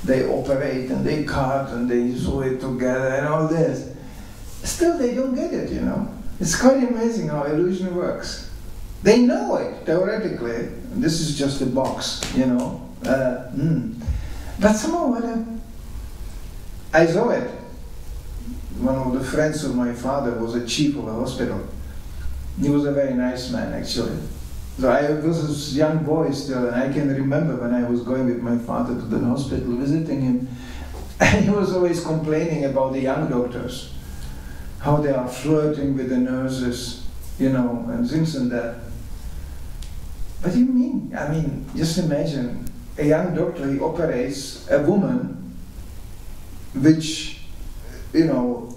They operate and they cut and they sew it together and all this. Still, they don't get it, you know. It's quite amazing how illusion works. They know it theoretically. This is just a box, you know. But somehow, I saw it. One of the friends of my father was a chief of a hospital. He was a very nice man, actually. So I was a young boy still, and I can remember when I was going with my father to the hospital, visiting him, and he was always complaining about the young doctors, how they are flirting with the nurses, you know, and things like that. What do you mean? I mean, just imagine, a young doctor, he operates a woman which, you know,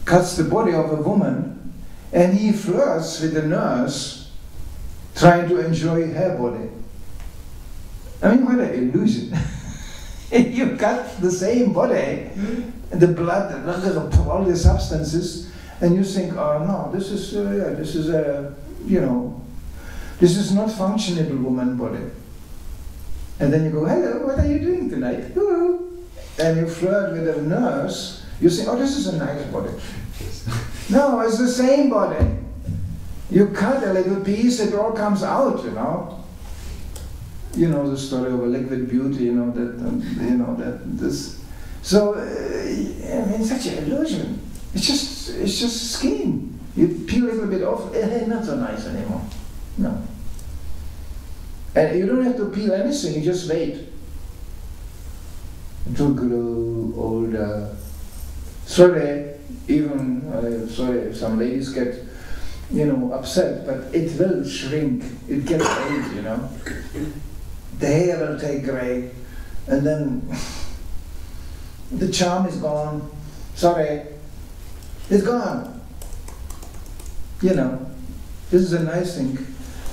cuts the body of a woman, and he flirts with the nurse trying to enjoy her body. I mean, what an illusion. You cut the same body, the blood, all the substances, and you think, oh no, this is a, you know, this is not functionable woman body. And then you go, hello, what are you doing tonight? Hello. And you flirt with a nurse, you think, oh, this is a nice body. No, it's the same body. You cut a little piece, it all comes out, you know. You know the story of a liquid beauty, you know, that this. So, I mean, such an illusion. It's just skin. You peel a little bit off, not so nice anymore. No. And you don't have to peel anything, you just wait to grow older. Sorry, sorry if some ladies get, you know, upset, but it will shrink. It gets old, you know. The hair will take grey, and then the charm is gone. Sorry, it's gone. You know, this is a nice thing.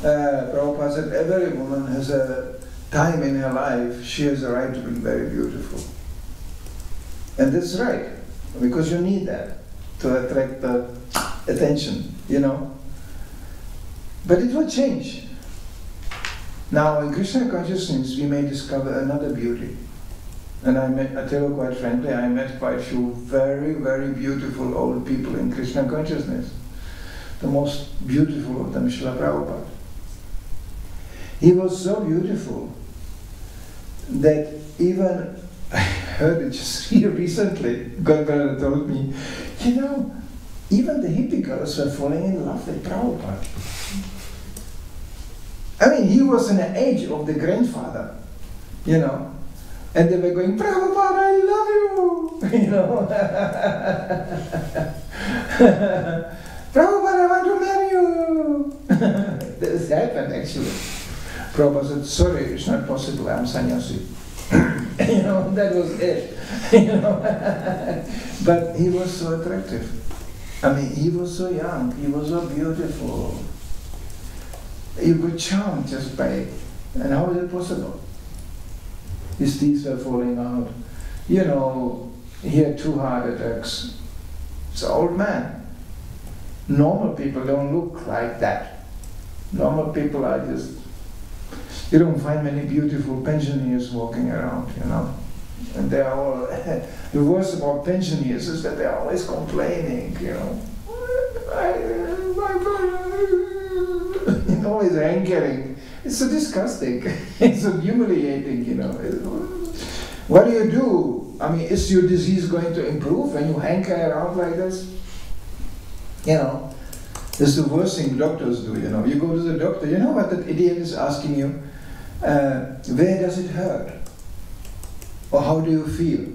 Prabhupada said every woman has a time in her life she has a right to be very beautiful. And that's right, because you need that to attract the attention, you know. But it will change. Now in Krishna consciousness we may discover another beauty. And I tell you quite frankly, I met quite a few very, very beautiful old people in Krishna consciousness. The most beautiful of them, Srila Prabhupada. He was so beautiful that even, I heard it just here recently, Godbrother told me, you know, even the hippie girls were falling in love with Prabhupada. I mean, he was in the age of the grandfather, you know, and they were going, Prabhupada, I love you, you know. Prabhupada, I want to marry you. This happened actually. Prabhupada said, sorry, it's not possible, I'm sannyasi. You know, that was it. You know. But he was so attractive. I mean, he was so young, he was so beautiful. You could charm just by it. And how is it possible? His teeth were falling out. You know, he had 2 heart attacks. He's an old man. Normal people don't look like that. Normal people are just, you don't find many beautiful pensioners walking around, you know. And they're all, the worst about pensioners is that they're always complaining, you know. And always hankering. It's so disgusting. It's so humiliating, you know. What do you do? I mean, is your disease going to improve when you hanker around like this? You know, this is the worst thing doctors do, you know. You go to the doctor, you know what that idiot is asking you? Where does it hurt? Or how do you feel?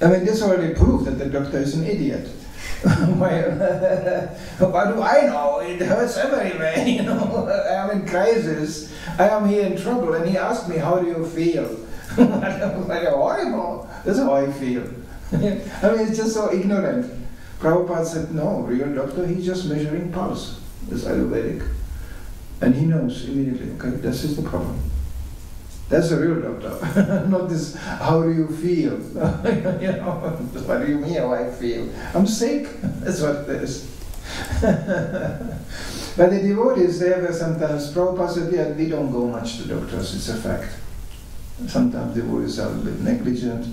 I mean, this already proved that the doctor is an idiot. What do I know? It hurts everywhere, you know. I am in crisis. I am here in trouble. And he asked me, how do you feel? Like horrible. That's how I feel. I mean, it's just so ignorant. Prabhupada said, no, real doctor, he's just measuring pulse. It's Ayurvedic. And he knows immediately, okay, this is the problem. That's a real doctor, not this, how do you feel? You know, what do you mean how I feel? I'm sick, that's what it is. But the devotees, they have sometimes, Prabhupada said, yeah, we don't go much to doctors, it's a fact. Sometimes devotees are a bit negligent.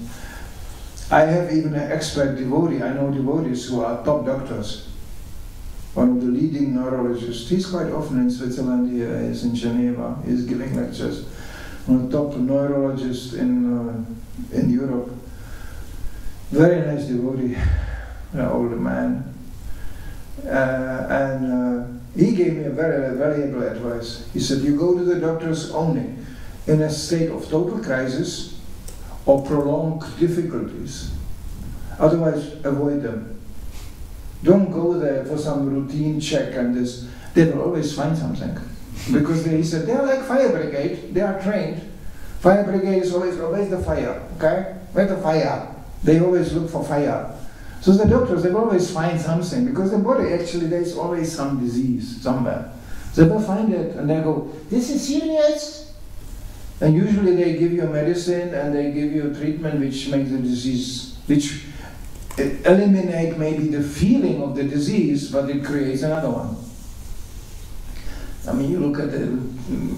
I have even an expert devotee, I know devotees who are top doctors. One of the leading neurologists, he's quite often in Switzerland, he is in Geneva, he's giving lectures. One of the top neurologist in Europe. Very nice devotee, an older man. He gave me a very valuable advice. He said, you go to the doctors only in a state of total crisis or prolonged difficulties. Otherwise, avoid them. Don't go there for some routine check and this. They will always find something. Because he said, they're like fire brigade, they are trained. Fire brigade is always the fire, okay? Where's the fire? They always look for fire. So the doctors, they will always find something, because the body actually, there's always some disease somewhere. So they will find it, and they go, this is serious? And usually they give you a medicine, and they give you a treatment which makes the disease, which eliminate maybe the feeling of the disease, but it creates another one. I mean, you look at the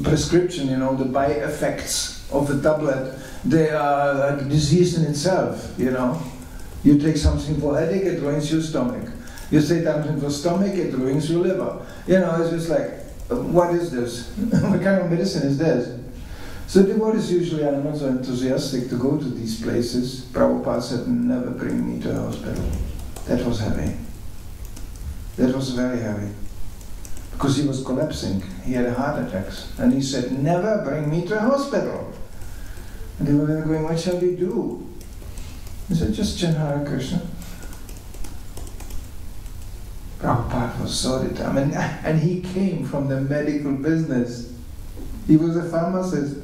prescription, you know, the by-effects of the tablet, they are like a disease in itself, you know. You take something for headache, it ruins your stomach. You take something for stomach, it ruins your liver. You know, it's just like, what is this? What kind of medicine is this? So devotees usually are not so enthusiastic to go to these places. Prabhupada said, never bring me to a hospital. That was heavy. That was very heavy. Because he was collapsing, he had heart attacks. And he said, never bring me to a hospital. And they were going, what shall we do? He said, just chant Hare Krishna. Prabhupada was so determined, and he came from the medical business. He was a pharmacist.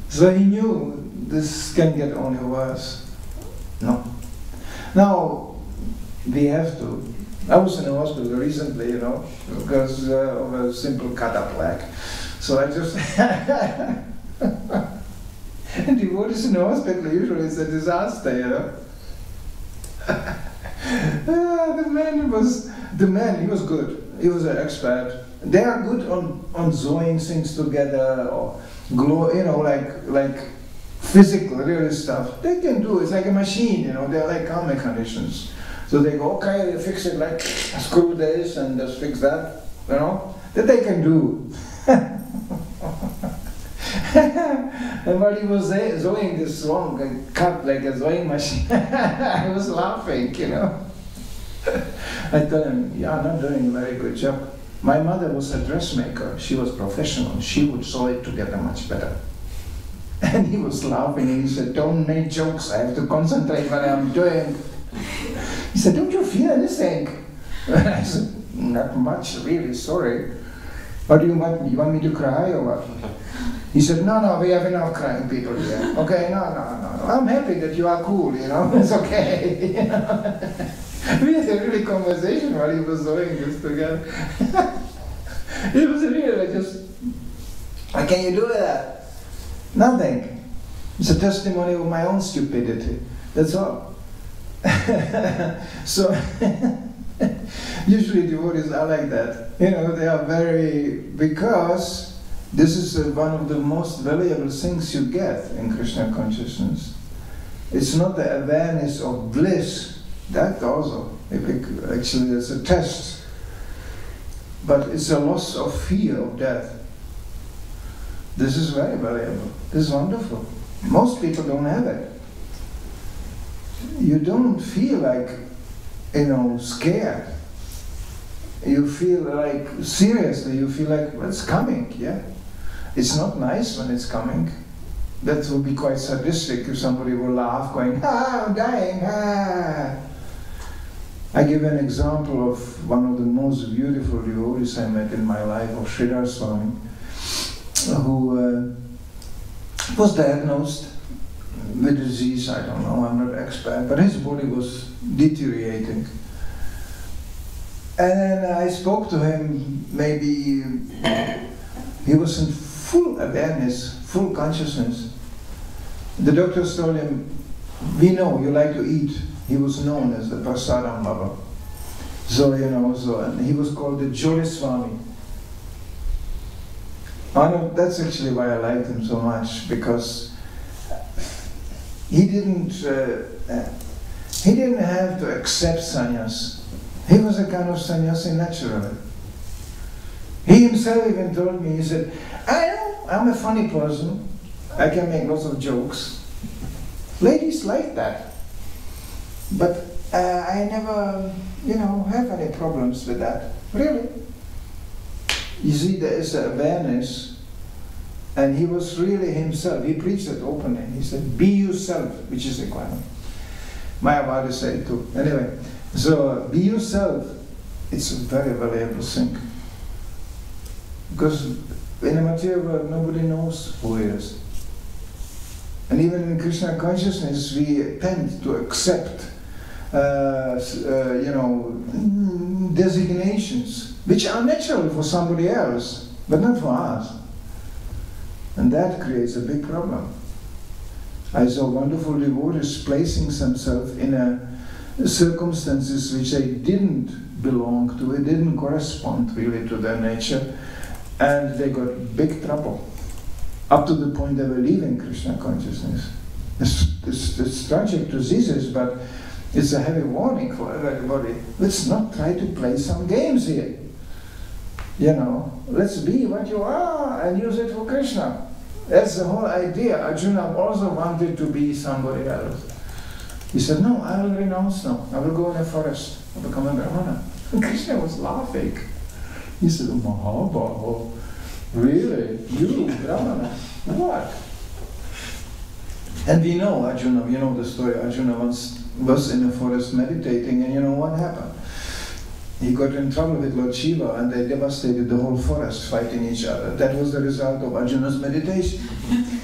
So he knew this can get only worse. No. Now, we have to. I was in a hospital recently, you know, because of a simple cut-up leg. So I just... And devotees in the hospital usually is a disaster, you know. The man, he was good. He was an expert. They are good on sewing things together, or glow, you know, like physical, real stuff, they can do. It's like a machine, you know, they're like car mechanicians. So they go, okay, they fix it like screw this and just fix that, you know, that they can do. And while he was sewing this song, cut like a sewing machine, I was laughing, you know. I told him, "You're not doing a very good job." My mother was a dressmaker. She was professional. She would sew it together much better. And he was laughing and he said, "Don't make jokes. I have to concentrate what I'm doing." He said, "Don't you feel anything?" I said, "Not much, really, sorry. What do you want me? You want me to cry or what?" He said, no, we have enough crying people here. Okay, no. I'm happy that you are cool, you know, it's okay. You know? We had a really conversation while he was doing this together. It was really just, what can you do with that? Nothing. It's a testimony of my own stupidity. That's all. So, usually devotees are like that. You know, they are because this is one of the most valuable things you get in Krishna consciousness. It's not the awareness of bliss, that also, actually it's a test, but it's a loss of fear of death. This is very valuable, this is wonderful. Most people don't have it. You don't feel like, you know, scared. You feel like, seriously, you feel like, well, it's coming, yeah. It's not nice when it's coming. That would be quite sadistic if somebody would laugh, going, "Ah, I'm dying, ah." I give an example of one of the most beautiful devotees I met in my life, of Sridhar Swami, who was diagnosed with disease, I don't know, I'm not expert, but his body was deteriorating. And then I spoke to him, maybe he was in full awareness, full consciousness. The doctors told him, "We know you like to eat." He was known as the prasadam lover. So, you know, and he was called the Jolly Swami. That's actually why I liked him so much, because he didn't have to accept sannyas. He was a kind of sannyasi naturally. He himself even told me, he said, "I know, I'm a funny person. I can make lots of jokes. Ladies like that. But I never, you know, have any problems with that." Really. You see, there is an awareness, and he was really himself. He preached it openly. He said, "Be yourself," which is requirement. Mayavadi said it too. Anyway, so be yourself. It's a very valuable thing. Because in the material world, nobody knows who he is. And even in Krishna consciousness, we tend to accept, you know, designations, which are natural for somebody else, but not for us. And that creates a big problem. I saw wonderful devotees placing themselves in circumstances which they didn't belong to, it didn't correspond really to their nature, and they got big trouble, up to the point they were leaving Krishna consciousness. It's tragic to see this, but it's a heavy warning for everybody. Let's not try to play some games here. You know, let's be what you are and use it for Krishna. That's the whole idea. Arjuna also wanted to be somebody else. He said, "No, I will renounce now. I will go in a forest. I will become a Brahmana." And Krishna was laughing. He said, "Mahabaho, really? You, Brahmana? What?" And we know Arjuna, you know the story. Arjuna once was in a forest meditating, and you know what happened? He got in trouble with Lord Shiva, and they devastated the whole forest, fighting each other. That was the result of Arjuna's meditation.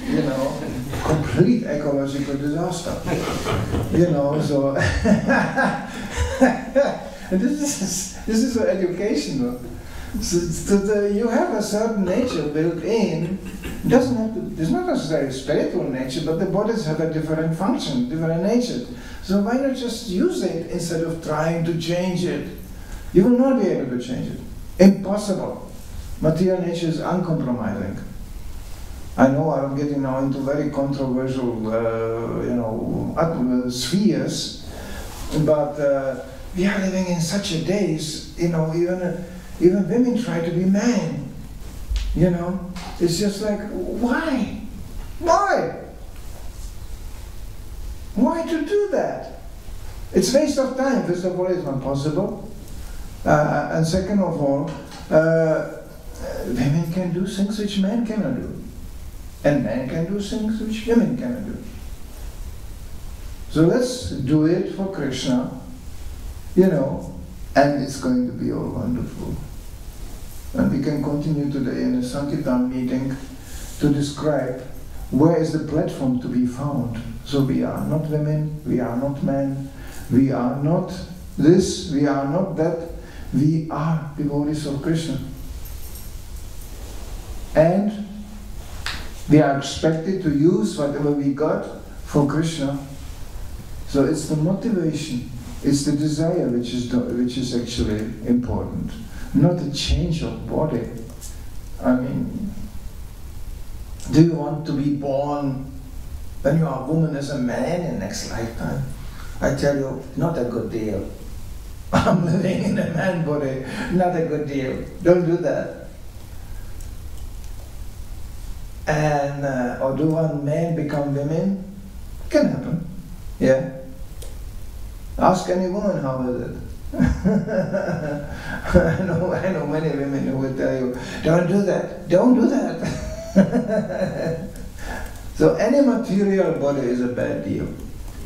You know, complete ecological disaster. You know, so and this is educational. So you have a certain nature built in. It doesn't have to. It's not necessarily spiritual nature, but the bodies have a different function, different nature. So why not just use it instead of trying to change it? You will not be able to change it. Impossible. Material nature is uncompromising. I know I'm getting now into very controversial, spheres, but we are living in such a days, even women try to be men, It's just like, why? Why? Why to do that? It's waste of time. First of all, it's not possible. And second of all, women can do things which men cannot do. And men can do things which women cannot do. So let's do it for Krishna, and it's going to be all wonderful. And we can continue today in a Sankirtan meeting to describe where is the platform to be found. So we are not women, we are not men, we are not this, we are not that, we are devotees of Krishna. And we are expected to use whatever we got for Krishna. So it's the motivation, it's the desire which is actually important, not the change of body. I mean, do you want to be born when you are a woman as a man in next lifetime? I tell you, not a good deal. I'm living in a man body, not a good deal. Don't do that. And or do one man become women? Can happen. Yeah. Ask any woman how is it. I know many women who will tell you, don't do that, don't do that. So any material body is a bad deal.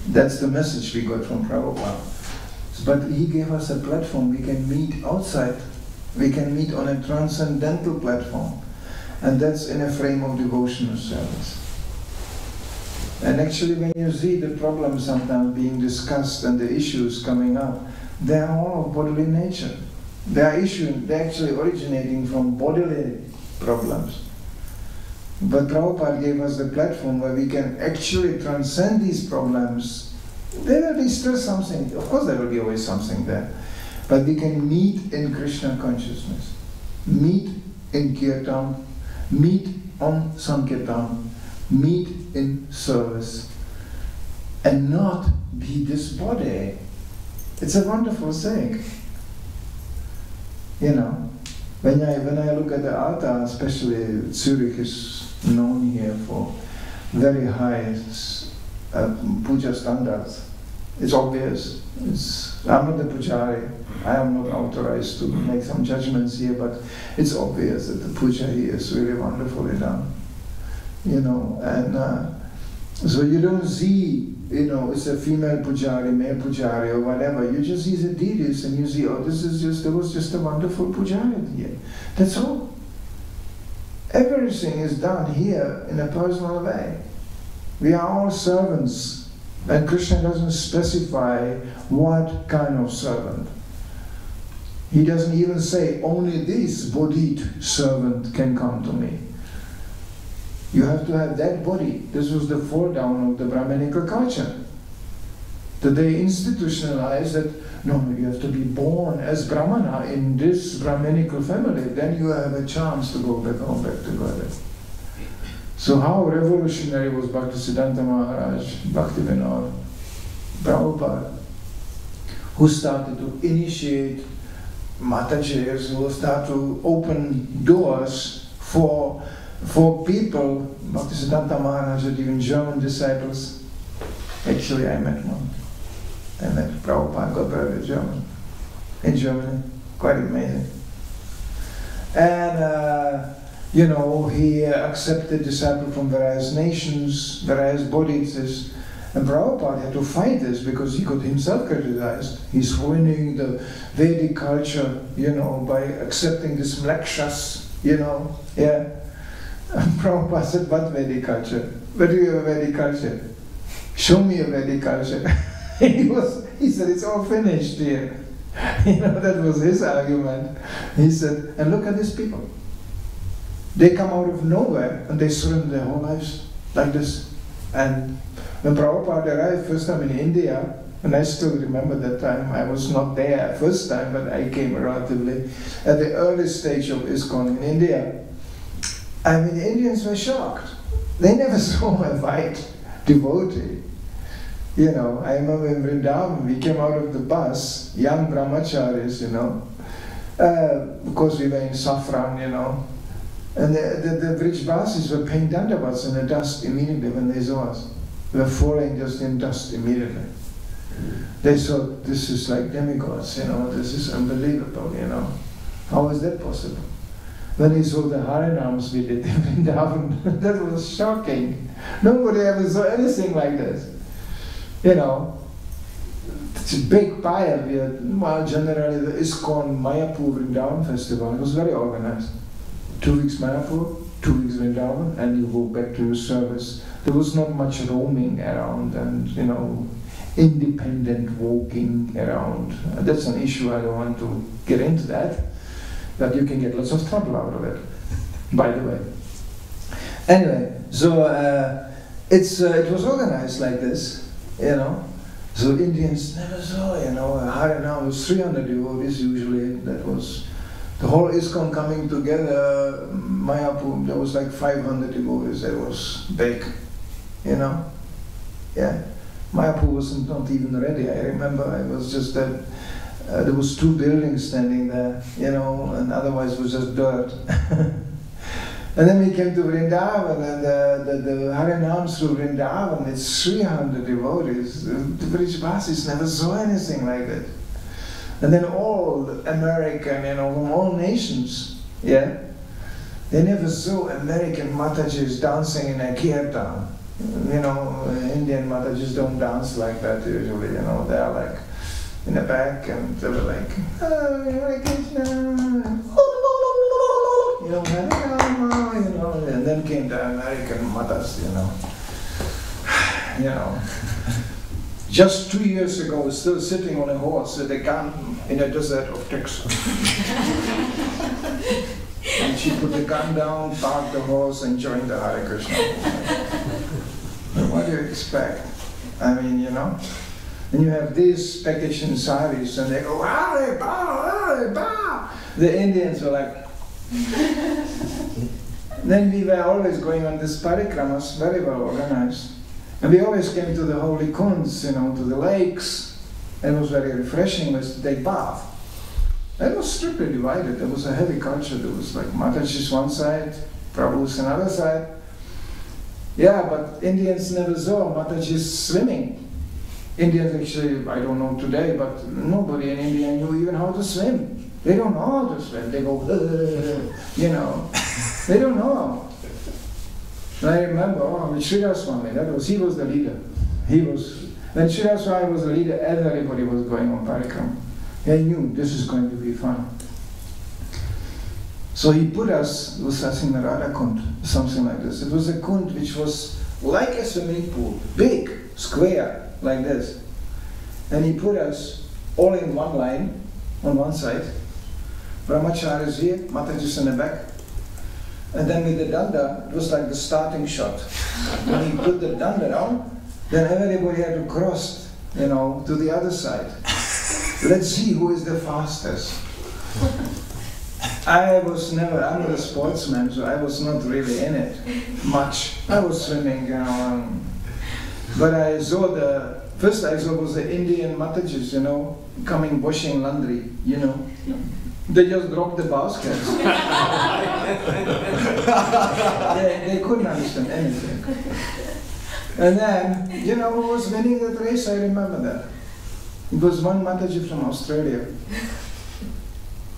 That's the message we got from Prabhupada. But he gave us a platform, we can meet outside, we can meet on a transcendental platform. And that's in a frame of devotional service. And actually when you see the problems sometimes being discussed and the issues coming up, they are all of bodily nature. They're actually originating from bodily problems. But Prabhupada gave us the platform where we can actually transcend these problems. There will be still something, of course there will be always something there. But we can meet in Krishna consciousness, meet in Kirtan, meet on Sankirtan, meet in service, and not be this body. It's a wonderful thing. When I look at the altar, especially Zurich is known here for very high puja standards. It's obvious. I'm not a pujari. I am not authorized to make some judgments here, but it's obvious that the puja here is really wonderfully done. And so you don't see, it's a female pujari, male pujari, or whatever. You just see the deities and you see, oh, there was just a wonderful pujari here. That's all. Everything is done here in a personal way. We are all servants. And Krishna doesn't specify what kind of servant. He doesn't even say, only this bodhit servant can come to me. You have to have that body. This was the fall down of the Brahminical culture. That they institutionalized that, no, you have to be born as Brahmana in this Brahminical family, then you have a chance to go back home, back to Godhead. So how revolutionary was Bhaktisiddhanta Maharaj, Bhaktivinoda, Prabhupada, who started to initiate Matajis, who started to open doors for people. Bhaktisiddhanta Maharaj had even German disciples. Actually, I met one. I met Prabhupada, got married in Germany. Quite amazing. And he accepted disciples from various nations, various bodhisattvas, and Prabhupada had to fight this because he got himself criticized. He's ruining the Vedic culture, by accepting these mlekshas, yeah. And Prabhupada said, what Vedic culture? Where do you have a Vedic culture? Show me a Vedic culture. He said, it's all finished here. That was his argument. He said, and look at these people. They come out of nowhere and they surrender their whole lives like this. And when Prabhupada arrived first time in India, and I still remember that time, I was not there first time, but I came relatively at the early stage of ISKCON in India. I mean, the Indians were shocked. They never saw a white devotee. You know, I remember in Vrindavan, we came out of the bus, young brahmacharis, you know, because we were in saffron, you know, and the Vrijvasis were paying dandavats in the dust immediately when they saw us. We were falling just in dust immediately. They thought, this is like demigods, you know, this is unbelievable, you know. How is that possible? When they saw the Harinams we did in Vrindavan, that was shocking. Nobody ever saw anything like this. You know, it's a big pile. We had, well, generally the ISKCON Mayapur Vrindavan festival, it was very organized. 2 weeks Mayapur, 2 weeks Vrindavan, and you go back to your service. There was not much roaming around and, you know, independent walking around. That's an issue, I don't want to get into that, but you can get lots of trouble out of it, by the way. Anyway, so it was organized like this. You know, so Indians never saw, you know, Harinam was 300 devotees usually. That was the whole ISKCON coming together. Mayapur, there was like 500 devotees. That was big, you know. Yeah, Mayapur wasn't not even ready. I remember I was just that there was 2 buildings standing there, you know, and otherwise it was just dirt. And then we came to Vrindavan, and the Harinams through Vrindavan, it's 300 devotees. The Vrijvasis never saw anything like that. And then all American, you know, from all nations, yeah, they never saw American Matajis dancing in a kirtan. You know, Indian Matajis don't dance like that usually, you know, they're like in the back, and they were like, oh, Hare Krishna, you know, Hare Rama, you know, and then came the American Matas, you know. You know. Just 2 years ago, still sitting on a horse with a gun in a desert of Texas. And she put the gun down, parked the horse, and joined the Hare Krishna. What do you expect? I mean, you know. And you have these packaged in saris, and they go, Hare Ba, Hare Ba. The Indians were like. Then we were always going on these parikramas, very well organized. And we always came to the holy kunds, you know, to the lakes. It was very refreshing to take bath. It was strictly divided. There was a heavy culture. There was like Matajis one side, Prabhus another side. Yeah, but Indians never saw Matajis swimming. Indians actually, I don't know today, but nobody in India knew even how to swim. They don't know how to swim. They go, you know. They don't know. And I remember, with Sridhar Swami, he was the leader. When Sridhar Swami was the leader, everybody was going on parikrama. He knew this is going to be fun. So he put us, it was in the Radha Kund, something like this. It was a kund which was like a swimming pool, big, square, like this. And he put us all in one line, on one side. Brahmacharis here, Matajis in the back. And then with the danda, it was like the starting shot. When he put the danda down, then everybody had to cross, you know, to the other side. Let's see who is the fastest. I'm not a sportsman, so I was not really in it much. I was swimming, you know, but I saw first I saw was the Indian Matajis, you know, coming washing laundry, you know. They just dropped the baskets. they couldn't understand anything. And then, you know who was winning that race? I remember that. It was one Mataji from Australia,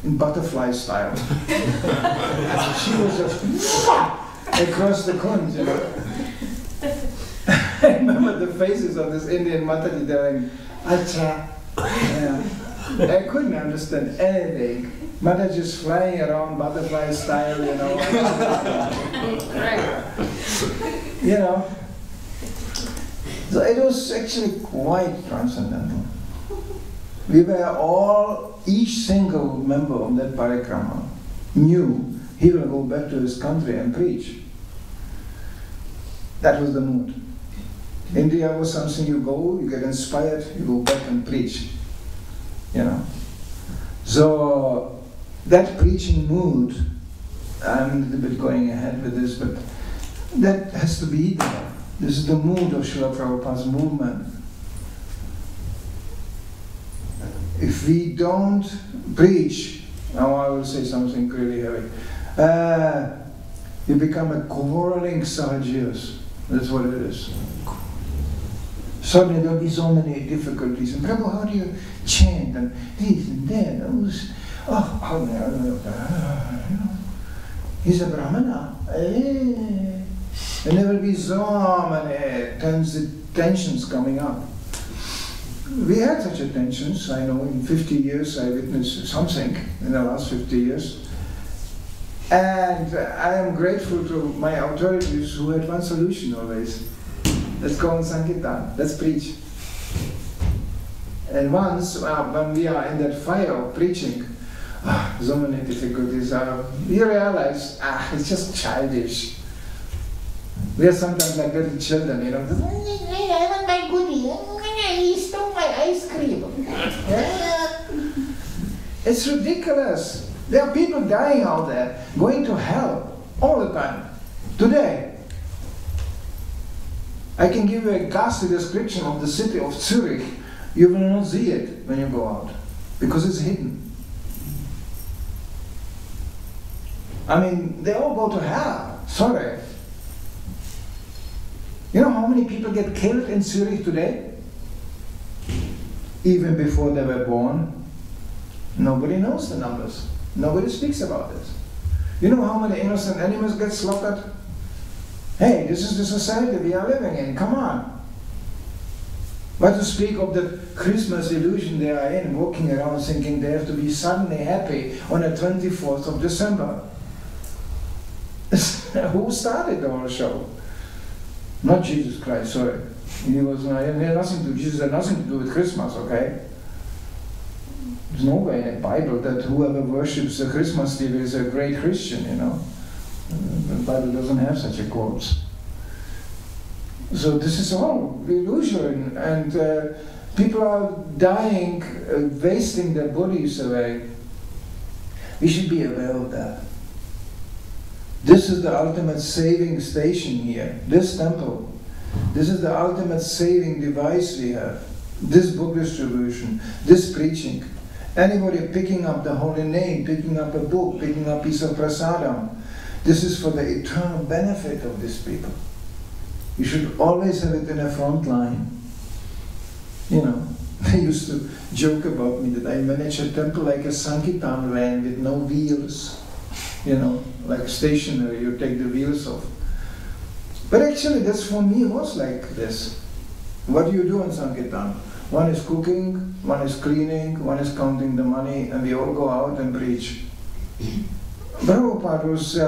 in butterfly style. She was just across the kund, you know. I remember the faces of this Indian Mataji, they were like, Acha. Yeah. I couldn't understand anything. Mataji's flying around butterfly style, you know. You know. So it was actually quite transcendental. We were all, each single member of that parikrama knew he will go back to his country and preach. That was the mood. India was something you go, you get inspired, you go back and preach. You know. So that preaching mood, I'm a little bit going ahead with this, but That has to be there. This is the mood of Srila Prabhupada's movement. If we don't preach, now I will say something really heavy, you become a quarreling Sahajiyas. That's what it is. Suddenly there'll be so many difficulties. And Prabhu, how do you chant? And this and that. And he's a Brahmana. And there will be so many tensions coming up. We had such a tensions. I know in 50 years I witnessed something in the last 50 years. And I am grateful to my authorities who had one solution always. Let's go on Sankirtan, let's preach. And once, when we are in that fire of preaching, so many difficulties, you realize, it's just childish. We are sometimes like little children, you know. I want my goodie. He stole my ice cream. It's ridiculous. There are people dying out there, going to hell all the time. Today, I can give you a ghastly description of the city of Zurich. You will not see it when you go out, because it's hidden. I mean, they all go to hell. Sorry. You know how many people get killed in Zurich today? Even before they were born? Nobody knows the numbers. Nobody speaks about it. You know how many innocent animals get slaughtered? Hey, this is the society we are living in, come on. But to speak of the Christmas illusion they are in, walking around thinking they have to be suddenly happy on the 24th of December. Who started the whole show? Not Jesus Christ, sorry. He had nothing to, Jesus had nothing to do with Christmas, okay? There's no way in the Bible that whoever worships the Christmas tree is a great Christian, you know. The Bible doesn't have such a quotes. So this is all illusion, and people are dying, wasting their bodies away. We should be aware of that. This is the ultimate saving station here, this temple. This is the ultimate saving device we have. This book distribution, this preaching. Anybody picking up the holy name, picking up a book, picking up a piece of prasadam, this is for the eternal benefit of these people. You should always have it in a front line. You know, they used to joke about me that I manage a temple like a Sankirtan van with no wheels. You know, like stationary, you take the wheels off. But actually, that's for me was like this. What do you do on Sankirtan? One is cooking, one is cleaning, one is counting the money, and we all go out and preach. Prabhupada was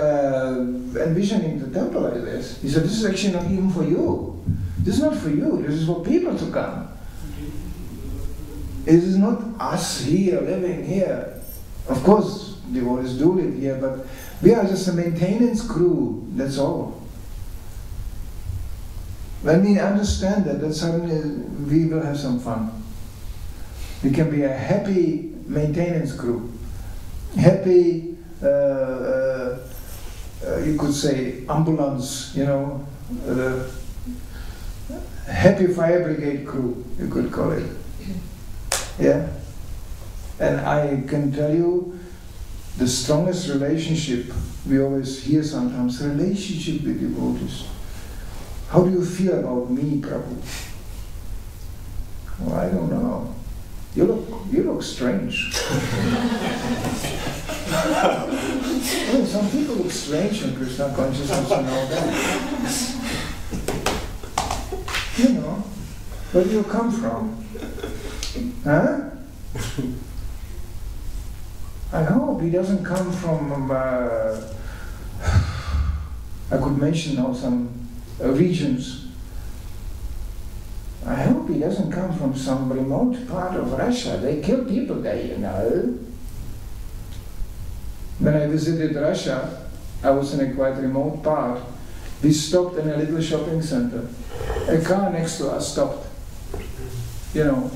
envisioning the temple like this. He said, this is actually not even for you. This is not for you, this is for people to come. It is not us here, living here. Of course, devotees do live here, but we are just a maintenance crew, that's all. When we understand that, then suddenly we will have some fun. We can be a happy maintenance crew. Happy, you could say, ambulance, you know, happy fire brigade crew, you could call it. Yeah? And I can tell you, the strongest relationship, we always hear sometimes, relationship with devotees. How do you feel about me, Prabhu? Well, I don't know. You look strange. Well, some people look strange in Krishna consciousness and all that. You know, where do you come from? Huh? I hope he doesn't come from, I could mention now some regions. I hope he doesn't come from some remote part of Russia. They kill people there, you know. When I visited Russia, I was in a quite remote part. We stopped in a little shopping center. A car next to us stopped. You know,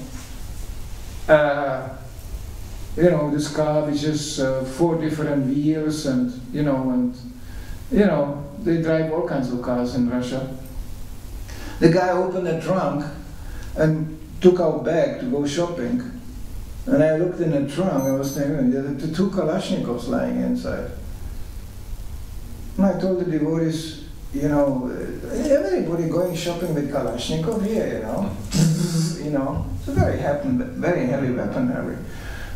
this car which is 4 different wheels, and you know, and You know, they drive all kinds of cars in Russia. The guy opened a trunk and took out bag to go shopping. And I looked in the trunk, I was thinking, there were 2 Kalashnikovs lying inside. And I told the devotees, you know, everybody going shopping with Kalashnikov here, you know. You know, it's a very heavy weaponry.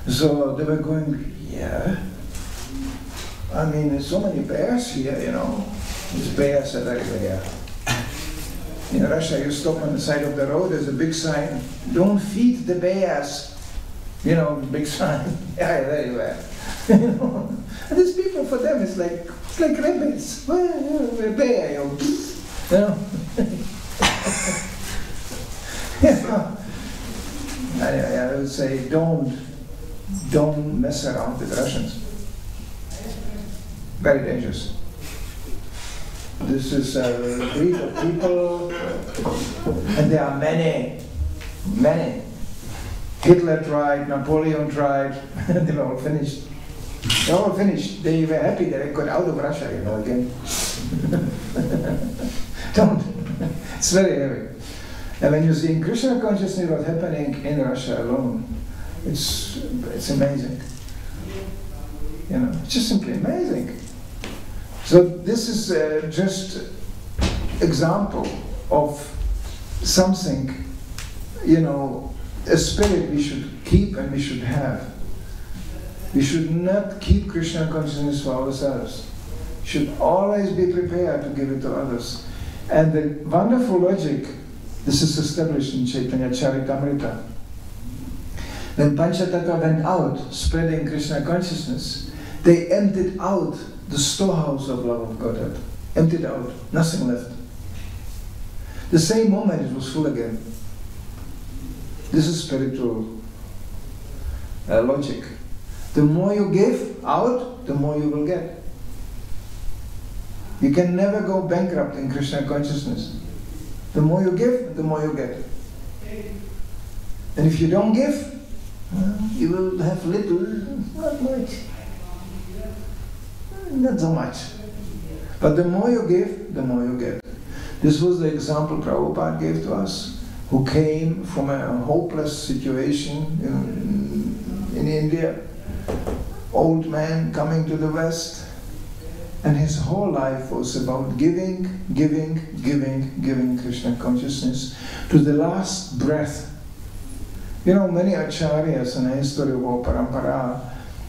So they were going, yeah. I mean, there's so many bears here, you know. These bears are very rare. In Russia, you stop on the side of the road, there's a big sign, don't feed the bears. You know, big sign. Yeah, very rare. You know? And these people, for them, it's like rabbits. Well, we're bear, you know. Yeah. Anyway, I would say don't mess around with Russians. Very dangerous. This is a breed of people, and there are many. Hitler tried, Napoleon tried, they were all finished. They were all finished. They were happy that they got out of Russia, you know, again. Don't. It's very heavy. And when you see in Krishna consciousness what's happening in Russia alone, it's amazing. You know, it's just simply amazing. So this is just example of something, you know, a spirit we should keep and we should have. We should not keep Krishna consciousness for ourselves. We should always be prepared to give it to others. And the wonderful logic, this is established in Chaitanya Charitamrita. When Panchatattva went out spreading Krishna consciousness, they emptied out the storehouse of love of Godhead. Emptied out, nothing left. The same moment it was full again. This is spiritual logic. The more you give out, the more you will get. You can never go bankrupt in Krishna consciousness. The more you give, the more you get. And if you don't give, well, you will have little, not much. Not so much. But the more you give, the more you get. This was the example Prabhupada gave to us, who came from a hopeless situation in India. Old man coming to the West, and his whole life was about giving Krishna consciousness to the last breath. You know, many acharyas in the history of our parampara,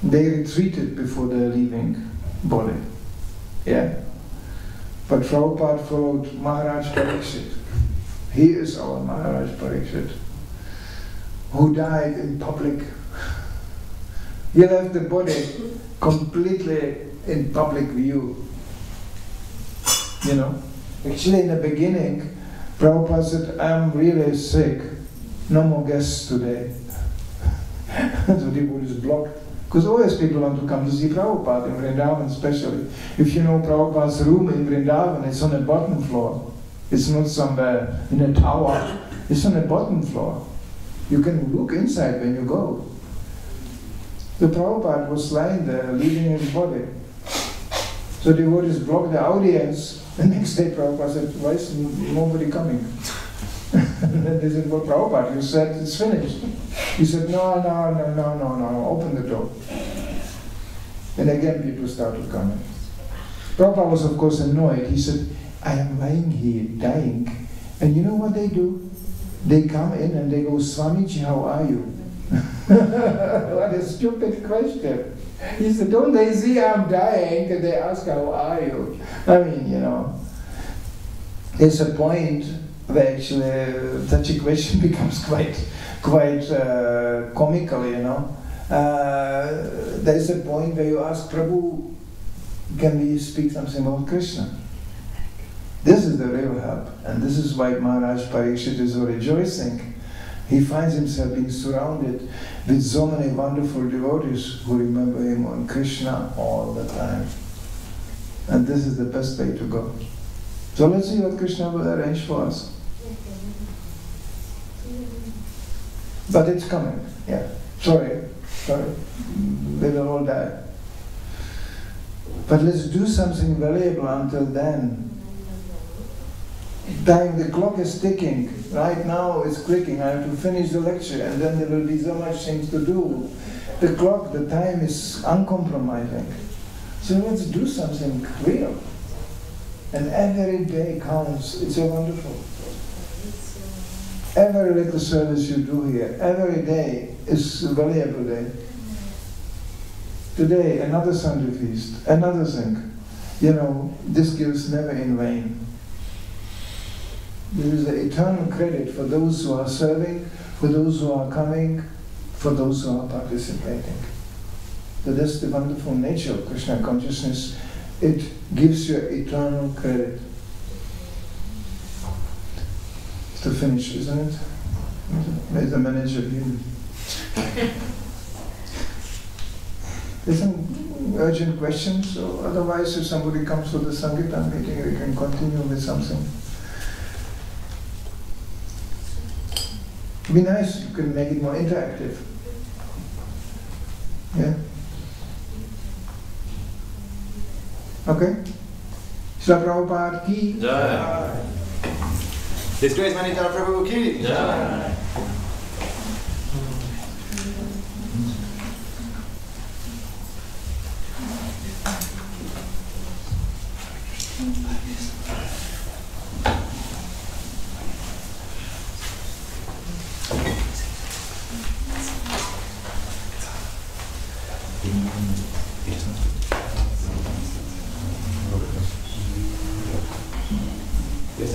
they retreated before their leaving body. Yeah? But Prabhupada followed Maharaj Pariksit. He is our Maharaj Pariksit, who died in public. He left the body completely in public view. You know? Actually, in the beginning, Prabhupada said, I'm really sick. No more guests today. So people is blocked. Because always people want to come to see Prabhupada in Vrindavan especially. If you know Prabhupada's room in Vrindavan, it's on the bottom floor. It's not somewhere in a tower. It's on the bottom floor. You can look inside when you go. The Prabhupada was lying there, leaving his body. So devotees blocked the audience. The next day Prabhupada said, why is nobody coming? And then they said, well, Prabhupada, you said it's finished. He said, no, open the door. And again people started coming. Prabhupada was of course annoyed. He said, I am lying here, dying. And you know what they do? They come in and they go, Swamiji, how are you? What a stupid question. He said, don't they see I'm dying? And they ask, how are you? I mean, you know, there's a point where actually such a question becomes quite comical, you know. There's a point where you ask, Prabhu, can we speak something about Krishna? This is the real help, and this is why Maharaj Pariksit is so rejoicing. He finds himself being surrounded with so many wonderful devotees who remember him on Krishna all the time. And this is the best way to go. So let's see what Krishna will arrange for us. But it's coming, yeah. Sorry. We will all die. But let's do something valuable until then. The clock is ticking. Right now it's clicking. I have to finish the lecture and then there will be so much things to do. The clock, the time is uncompromising. So let's do something real. And every day counts. It's so wonderful. Every little service you do here, every day is a valuable day. Today, another Sunday feast, another thing. You know, this gives never in vain. There is an eternal credit for those who are serving, for those who are coming, for those who are participating. So that's the wonderful nature of Krishna consciousness. It gives you eternal credit. To finish, isn't it? There's the manager here. There's some urgent questions, or otherwise if somebody comes to the Sankirtan meeting, we can continue with something. It'd be nice, you can make it more interactive. Yeah? Okay? Srila Prabhupada ki Jai. His Grace Manidhara Prabhu ki Jai. Yes,